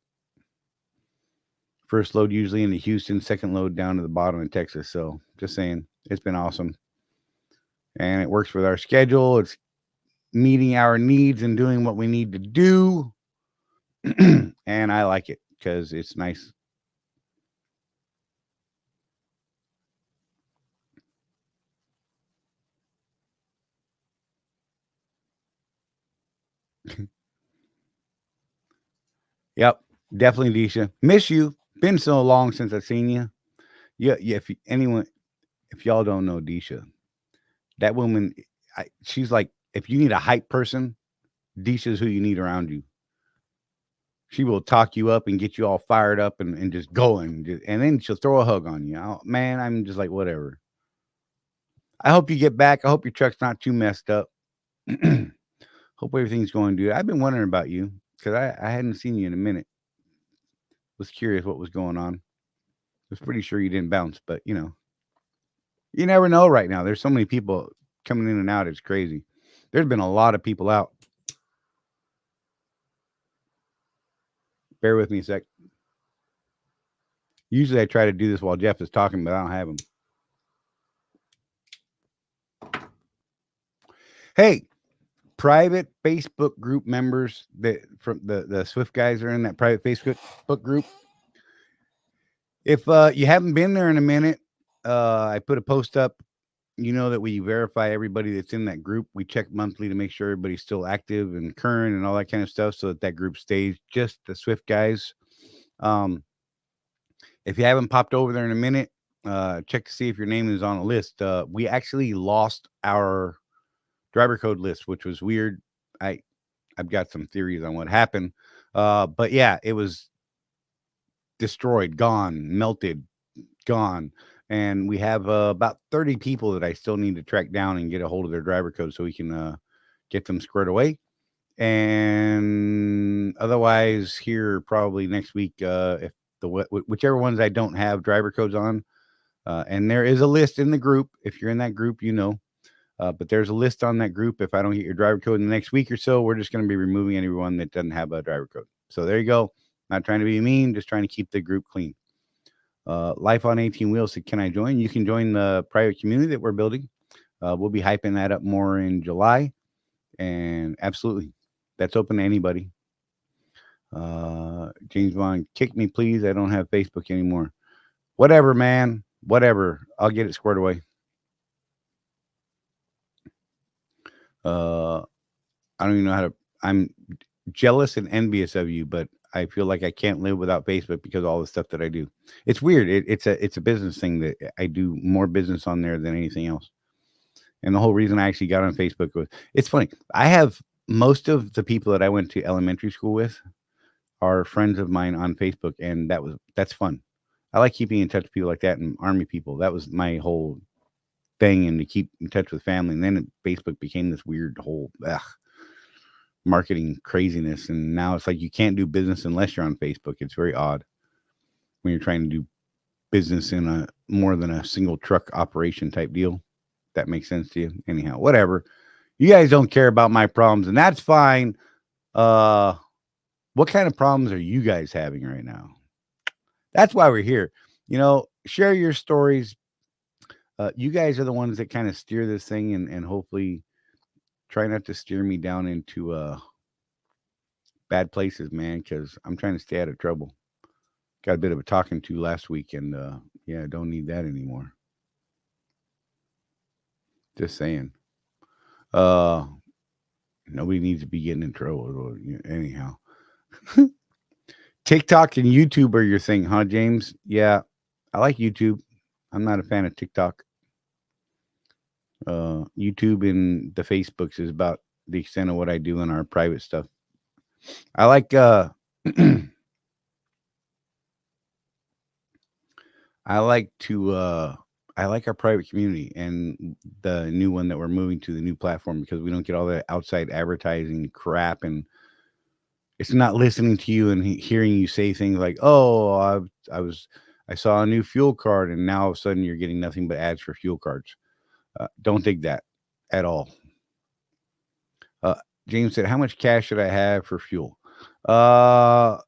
First load usually into Houston, second load down to the bottom in Texas. So just saying, it's been awesome. And it works with our schedule. It's meeting our needs and doing what we need to do. And I like it because it's nice. Yep, definitely, Disha. Miss you. Been so long since I've seen you. Yeah. If y'all don't know Disha, that woman, she's like, if you need a hype person, Disha's who you need around you. She will talk you up and get you all fired up and just going. And then she'll throw a hug on you. Man, I'm just like, whatever. I hope you get back. I hope your truck's not too messed up. Hope everything's going good. I've been wondering about you because I hadn't seen you in a minute. Was curious what was going on. Was pretty sure you didn't bounce, but you never know right now. There's so many people coming in and out. It's crazy. There's been a lot of people out. Bear with me a sec. Usually I try to do this while Jeff is talking, but I don't have him. Hey, private Facebook group members that from the Swift guys are in that private Facebook group. If you haven't been there in a minute, I put a post up you know that we verify everybody that's in that group. We check monthly to make sure everybody's still active and current and all that kind of stuff, so that that group stays just the Swift guys. If you haven't popped over there in a minute, check to see if your name is on a list. We actually lost our driver code list, which was weird. I've got some theories on what happened. But yeah, it was destroyed, gone, melted, gone. And we have about 30 people that I still need to track down and get a hold of their driver code so we can get them squared away. And otherwise, here probably next week, if whichever ones I don't have driver codes on, and there is a list in the group. If you're in that group, you know. But there's a list on that group. If I don't get your driver code in the next week or so, we're just going to be removing anyone that doesn't have a driver code. So there you go. Not trying to be mean, just trying to keep the group clean. Life on 18 Wheels said, can I join? You can join the private community that we're building. We'll be hyping that up more in July. And absolutely, that's open to anybody. James Vaughn, kick me, please. I don't have Facebook anymore. Whatever, man. Whatever. I'll get it squared away. I don't even know how to. I'm jealous and envious of you, but I feel like I can't live without Facebook because of all the stuff that I do. It's weird. It's a business thing that I do more business on there than anything else. And the whole reason I actually got on Facebook was, it's funny. I have most of the people that I went to elementary school with are friends of mine on Facebook, and that's fun. I like keeping in touch with people like that and Army people. That was my whole thing, and to keep in touch with family. And then Facebook became this weird whole marketing craziness, and now it's like you can't do business unless you're on Facebook. It's very odd when you're trying to do business in a more than a single truck operation type deal. That makes sense to you? Anyhow, whatever. You guys don't care about my problems, and that's fine. What kind of problems are you guys having right now? That's why we're here. You know, share your stories. You guys are the ones that kind of steer this thing, and hopefully try not to steer me down into bad places, man, because I'm trying to stay out of trouble. Got a bit of a talking to last week, and yeah, I don't need that anymore. Just saying. Nobody needs to be getting in trouble. Anyhow. TikTok and YouTube are your thing, huh, James? Yeah, I like YouTube. I'm not a fan of TikTok. YouTube and the Facebooks is about the extent of what I do in our private stuff. I like I like our private community and the new one that we're moving to, the new platform, because we don't get all that outside advertising crap, and it's not listening to you and hearing you say things like, "Oh, I saw a new fuel card," and now all of a sudden you're getting nothing but ads for fuel cards. Don't dig that at all. James said, "How much cash should I have for fuel?" Well,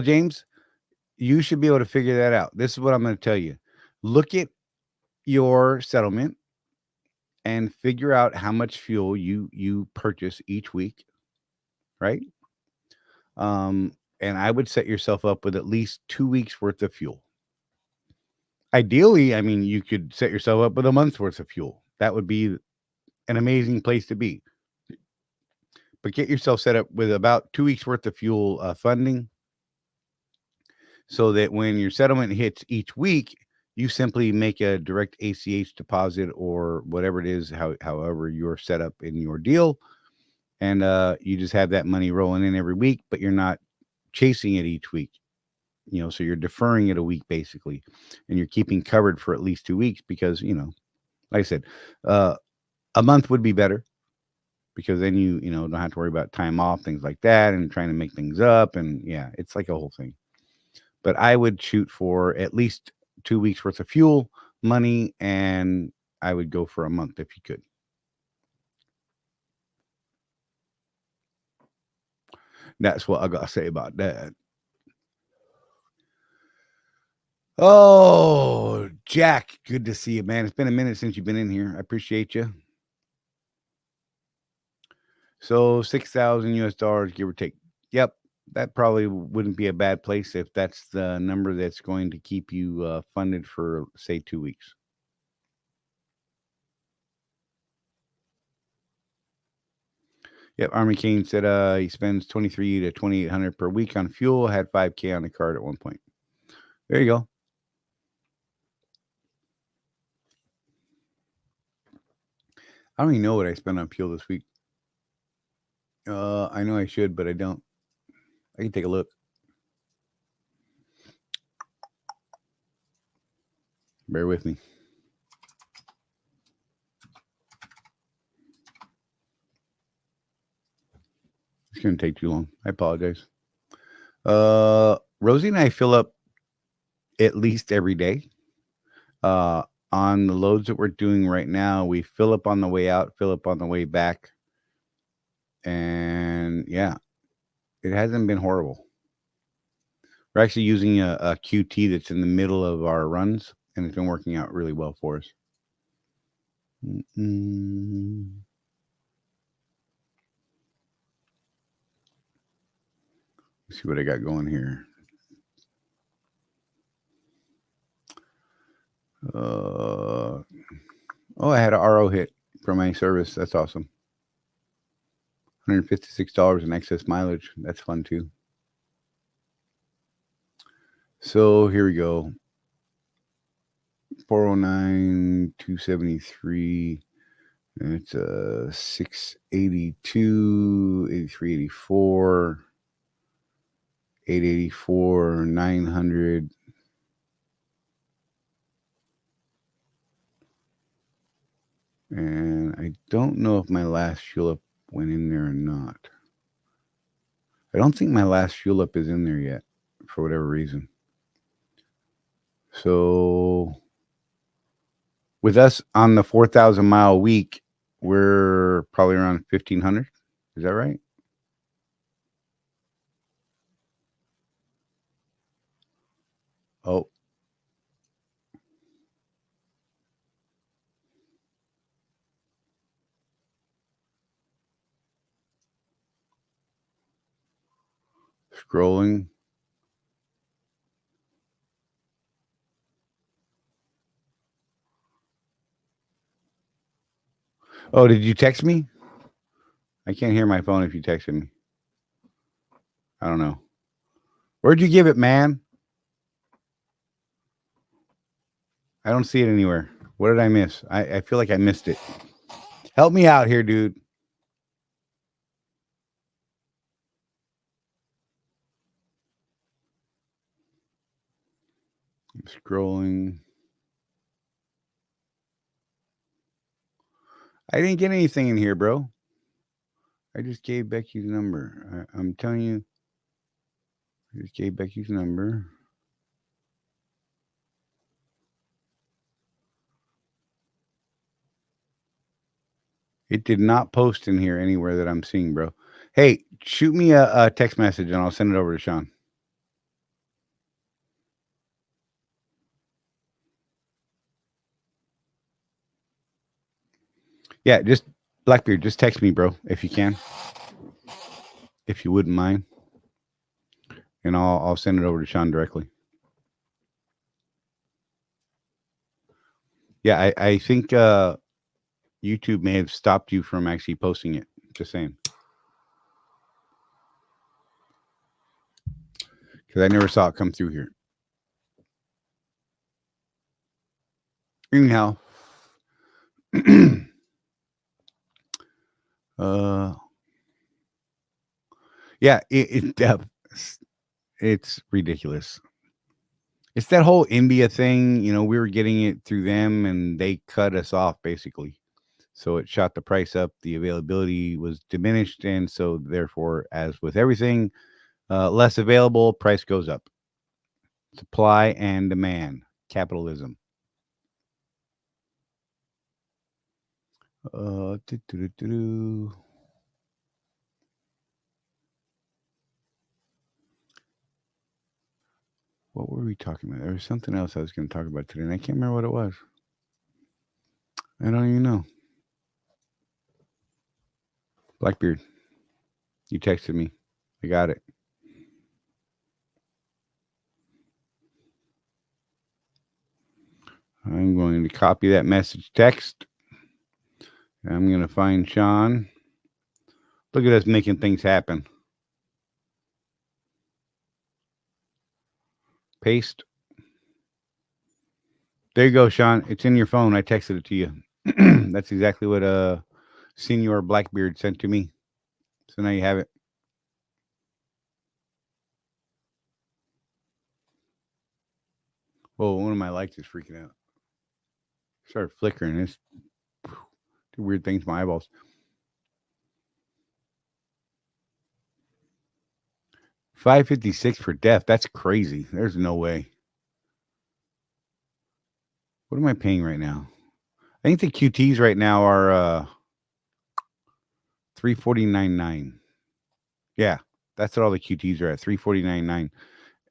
James, you should be able to figure that out. This is what I'm going to tell you. Look at your settlement and figure out how much fuel you purchase each week, right? And I would set yourself up with at least 2 weeks worth of fuel. Ideally, I mean, you could set yourself up with a month's worth of fuel. That would be an amazing place to be. But get yourself set up with about 2 weeks worth of fuel funding, so that when your settlement hits each week, you simply make a direct ACH deposit or whatever it is, however you're set up in your deal. And you just have that money rolling in every week, but you're not chasing it each week. You know, so you're deferring it a week basically, and you're keeping covered for at least 2 weeks because, you know, like I said, a month would be better because then you don't have to worry about time off, things like that, and trying to make things up. And yeah, it's like a whole thing. But I would shoot for at least 2 weeks worth of fuel money, and I would go for a month if you could. That's what I got to say about that. Oh, Jack, good to see you, man. It's been a minute since you've been in here. I appreciate you. So $6,000 US, give or take. Yep, that probably wouldn't be a bad place if that's the number that's going to keep you funded for, say, 2 weeks. Yep, Army Kane said he spends 23 to 2,800 per week on fuel. Had 5K on the card at one point. There you go. I don't even know what I spent on fuel this week. I know I should, but I don't. I can take a look. Bear with me. It's going to take too long. I apologize. Rosie and I fill up at least every day. On the loads that we're doing right now, we fill up on the way out, fill up on the way back. And yeah, it hasn't been horrible. We're actually using a QT that's in the middle of our runs, and it's been working out really well for us. Let's see what I got going here. I had a RO hit for my service. That's awesome. $156 in excess mileage. That's fun too. So here we go. 409, 273. And it's 682, 83, 84, 884, 900. And I don't know if my last fuel up went in there or not. I don't think my last fuel up is in there yet for whatever reason. So with us on the 4,000 mile week, we're probably around 1,500. Is that right? Oh. Scrolling. Oh, did you text me? I can't hear my phone if you texted me. I don't know. Where'd you give it, man? I don't see it anywhere. What did I miss? I feel like I missed it. Help me out here, dude. I'm scrolling. I didn't get anything in here, bro. I just gave Becky's number. I'm telling you. I just gave Becky's number. It did not post in here anywhere that I'm seeing, bro. Hey, shoot me a text message and I'll send it over to Sean. Yeah, just Blackbeard, just text me, bro, if you can. If you wouldn't mind. And I'll send it over to Sean directly. Yeah, I think YouTube may have stopped you from actually posting it. Just saying. Because I never saw it come through here. Anyhow. Yeah, it's ridiculous. It's that whole India thing. You know, we were getting it through them and they cut us off basically. So it shot the price up. The availability was diminished. And so therefore, as with everything, less available, price goes up. Supply and demand. Capitalism. What were we talking about? There was something else I was going to talk about today, and I can't remember what it was. I don't even know. Blackbeard, you texted me. I got it. I'm going to copy that message text. I'm going to find Sean. Look at us making things happen. Paste. There you go, Sean. It's in your phone. I texted it to you. That's exactly what Senior Blackbeard sent to me. So now you have it. Whoa, one of my lights is freaking out. Started flickering. It's do weird things to my eyeballs. $5.56 for death. That's crazy. There's no way. What am I paying right now? I think the QTs right now are $349.9. Yeah, that's what all the QTs are at, $349.9.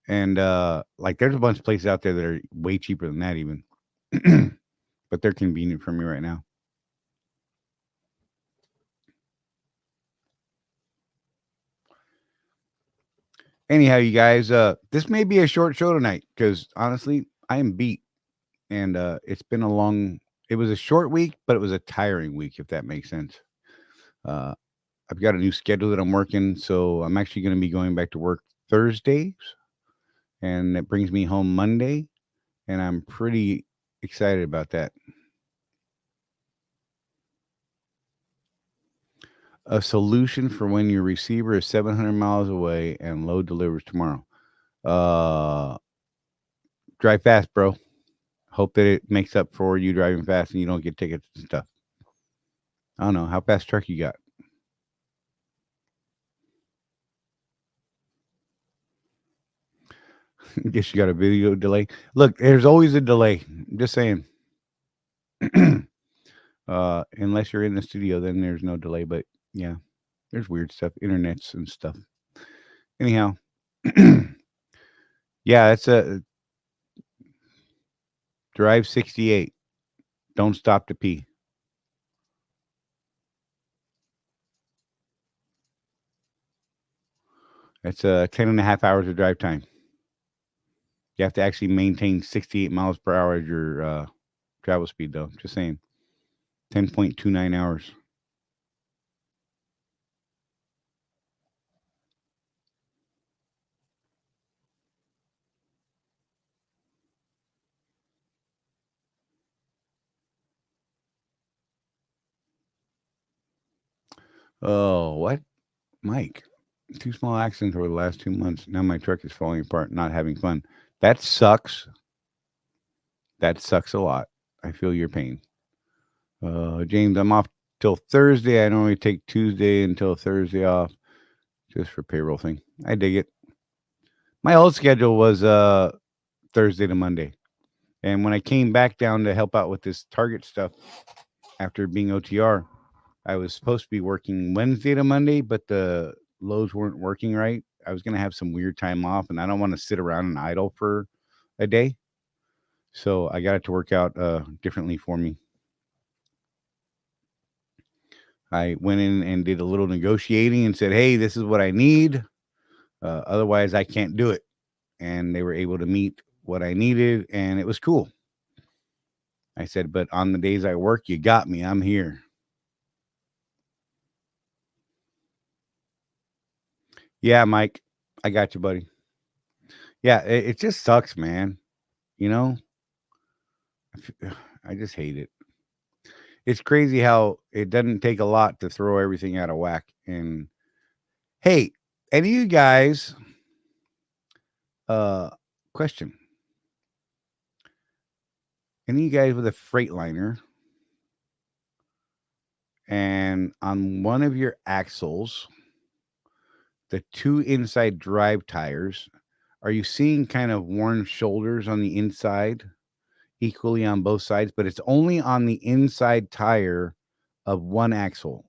And like there's a bunch of places out there that are way cheaper than that even. But they're convenient for me right now. Anyhow, you guys, this may be a short show tonight because honestly, I am beat. And it was a short week, but it was a tiring week, if that makes sense. I've got a new schedule that I'm working, so I'm actually going to be going back to work Thursdays, and it brings me home Monday, and I'm pretty excited about that. A solution for when your receiver is 700 miles away and load delivers tomorrow. Drive fast, bro. Hope that it makes up for you driving fast and you don't get tickets and stuff. I don't know. How fast truck you got? Guess you got a video delay. Look, there's always a delay. I'm just saying. Unless you're in the studio, then there's no delay. But yeah, there's weird stuff, internets and stuff. Anyhow, yeah, that's a drive 68. Don't stop to pee. That's 10 and a half hours of drive time. You have to actually maintain 68 miles per hour as your travel speed, though. Just saying. 10.29 hours. Oh, what? Mike, 2 small accidents over the last 2 months. Now my truck is falling apart, not having fun. That sucks. That sucks a lot. I feel your pain. James, I'm off till Thursday. I normally take Tuesday until Thursday off just for payroll thing. I dig it. My old schedule was Thursday to Monday. And when I came back down to help out with this Target stuff after being OTR, I was supposed to be working Wednesday to Monday, but the loads weren't working right. I was going to have some weird time off, and I don't want to sit around and idle for a day. So I got it to work out differently for me. I went in and did a little negotiating and said, hey, this is what I need. Otherwise, I can't do it. And they were able to meet what I needed, and it was cool. I said, but on the days I work, you got me. I'm here. Yeah, Mike, I got you, buddy. Yeah, it just sucks, man. You know, I just hate it. It's crazy how it doesn't take a lot to throw everything out of whack. And hey, any of you guys, question. Any of you guys with a Freightliner and on one of your axles, the 2 inside drive tires, are you seeing kind of worn shoulders on the inside equally on both sides, but it's only on the inside tire of one axle,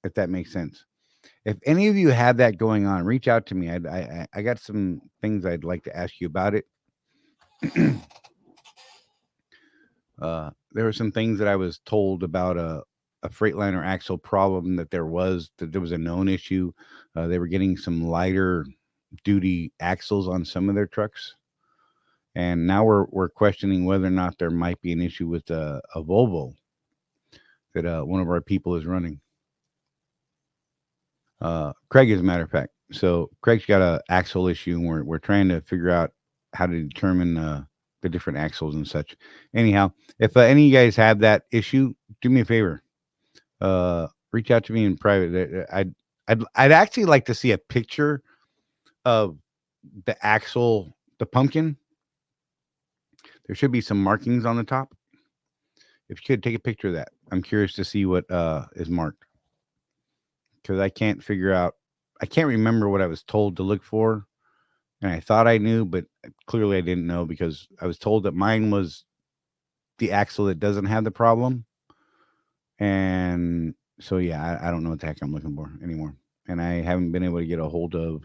if that makes sense? If any of you have that going on, reach out to me. I got some things I'd like to ask you about it. There were some things that I was told about a Freightliner axle problem that there was a known issue. They were getting some lighter duty axles on some of their trucks, and now we're questioning whether or not there might be an issue with a Volvo that one of our people is running. Craig, as a matter of fact. So Craig's got a axle issue, and we're trying to figure out how to determine the different axles and such. Anyhow, if any of you guys have that issue, do me a favor. Reach out to me in private. I'd actually like to see a picture of the axle, the pumpkin. There should be some markings on the top. If you could take a picture of that, I'm curious to see what is marked, because I can't remember what I was told to look for, and I thought I knew, but clearly I didn't know, because I was told that mine was the axle that doesn't have the problem. And so, yeah, I don't know what the heck I'm looking for anymore. And I haven't been able to get a hold of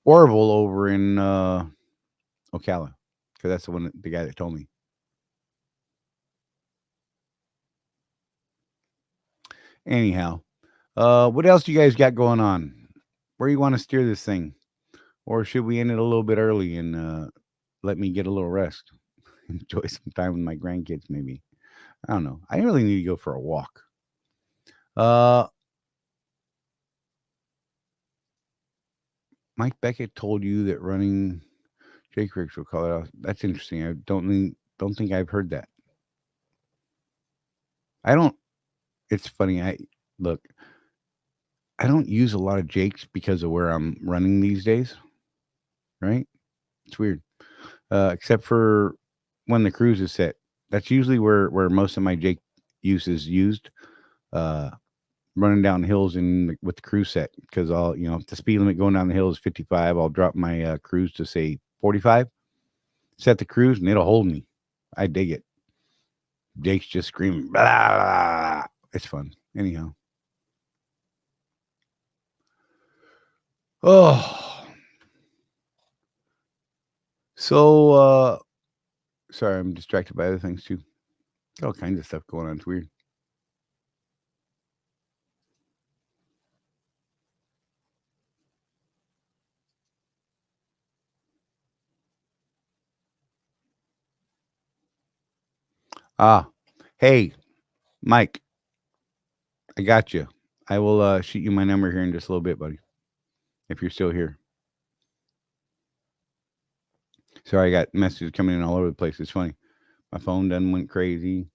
Orville over in Ocala, because that's the guy that told me. Anyhow, what else do you guys got going on? Where you want to steer this thing? Or should we end it a little bit early and let me get a little rest? Enjoy some time with my grandkids, maybe. I don't know. I really need to go for a walk. Mike Beckett told you that running Jake Ricks will call it out. That's interesting. I don't think I've heard that. It's funny. I don't use a lot of Jakes because of where I'm running these days. Right? It's weird. Except for when the cruise is set. That's usually where most of my Jake use is used. Running down hills with the cruise set, because if the speed limit going down the hill is 55, I'll drop my cruise to say 45, set the cruise, and it'll hold me. I dig it. Jake's just screaming, blah, blah, blah. It's fun. Anyhow. Oh. So, sorry, I'm distracted by other things too. Got all kinds of stuff going on. It's weird. Hey, Mike, I got you. I will shoot you my number here in just a little bit, buddy, if you're still here. Sorry, I got messages coming in all over the place. It's funny. My phone done went crazy.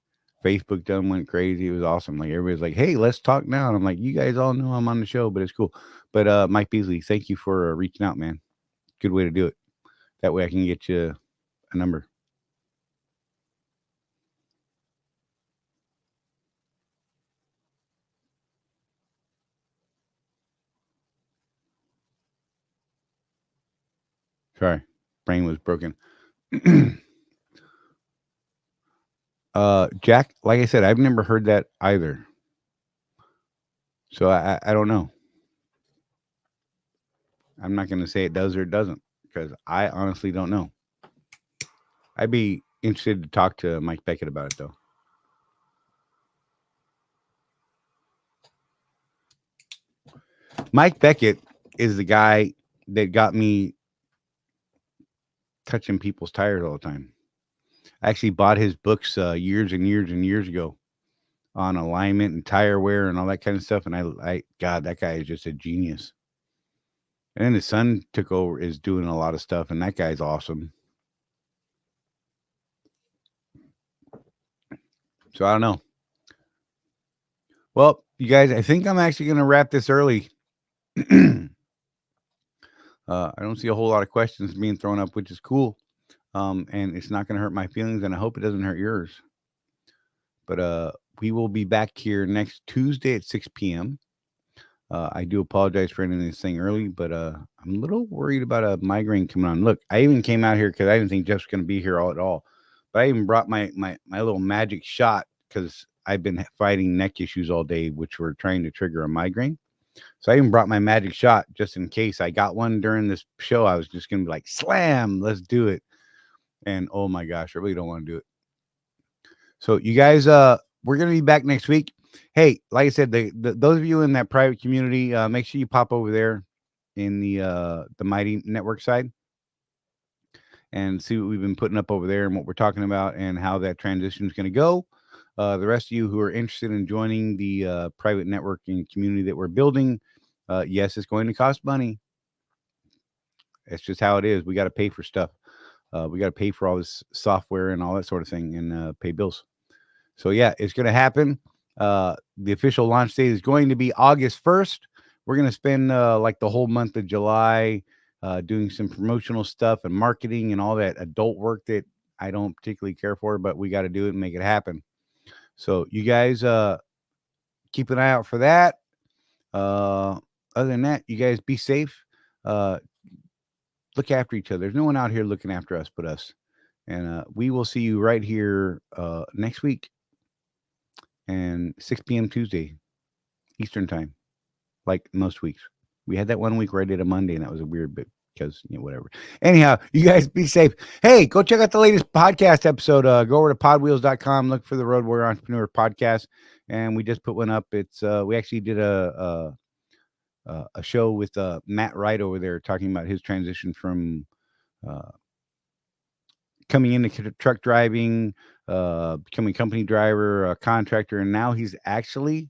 Facebook done went crazy. It was awesome. Like, everybody's like, hey, let's talk now. And I'm like, you guys all know I'm on the show, but it's cool. But Mike Beasley, thank you for reaching out, man. Good way to do it. That way I can get you a number. Sorry, brain was broken. Jack, like I said, I've never heard that either. So I don't know. I'm not going to say it does or it doesn't, because I honestly don't know. I'd be interested to talk to Mike Beckett about it, though. Mike Beckett is the guy that got me touching people's tires all the time. I actually bought his books years and years and years ago on alignment and tire wear and all that kind of stuff. And God, that guy is just a genius. And then his son took over, is doing a lot of stuff, and that guy's awesome. So I don't know. Well, you guys, I think I'm actually going to wrap this early. I don't see a whole lot of questions being thrown up, which is cool. And it's not going to hurt my feelings, and I hope it doesn't hurt yours. But we will be back here next Tuesday at 6 p.m. I do apologize for ending this thing early, but I'm a little worried about a migraine coming on. Look, I even came out here because I didn't think Jeff's going to be here at all. But I even brought my little magic shot, because I've been fighting neck issues all day, which were trying to trigger a migraine. So I even brought my magic shot just in case I got one during this show. I was just going to be like, slam, let's do it. And oh my gosh, I really don't want to do it. So you guys, we're going to be back next week. Hey, like I said, those of you in that private community, make sure you pop over there in the Mighty Network side and see what we've been putting up over there and what we're talking about and how that transition is going to go. The rest of you who are interested in joining the private networking community that we're building, Yes, it's going to cost money. It's just how it is. We got to pay for stuff. We got to pay for all this software and all that sort of thing, and pay bills. So yeah, it's going to happen. The official launch date is going to be August 1st. We're going to spend like the whole month of July doing some promotional stuff and marketing and all that adult work that I don't particularly care for, but we got to do it and make it happen. So you guys keep an eye out for that. Other than that, you guys be safe. Look after each other. There's no one out here looking after us but us. And we will see you right here next week and 6 p.m. Tuesday, Eastern time, like most weeks. We had that 1 week where I did a Monday, and that was a weird bit because, whatever. Anyhow, you guys be safe. Hey, go check out the latest podcast episode. Go over to podwheels.com, look for the Road Warrior Entrepreneur podcast, and we just put one up. It's we actually did a show with Matt Wright over there talking about his transition from coming into truck driving, becoming a company driver, a contractor, and now he's actually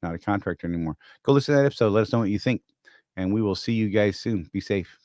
not a contractor anymore. Go listen to that episode. Let us know what you think, and we will see you guys soon. Be safe.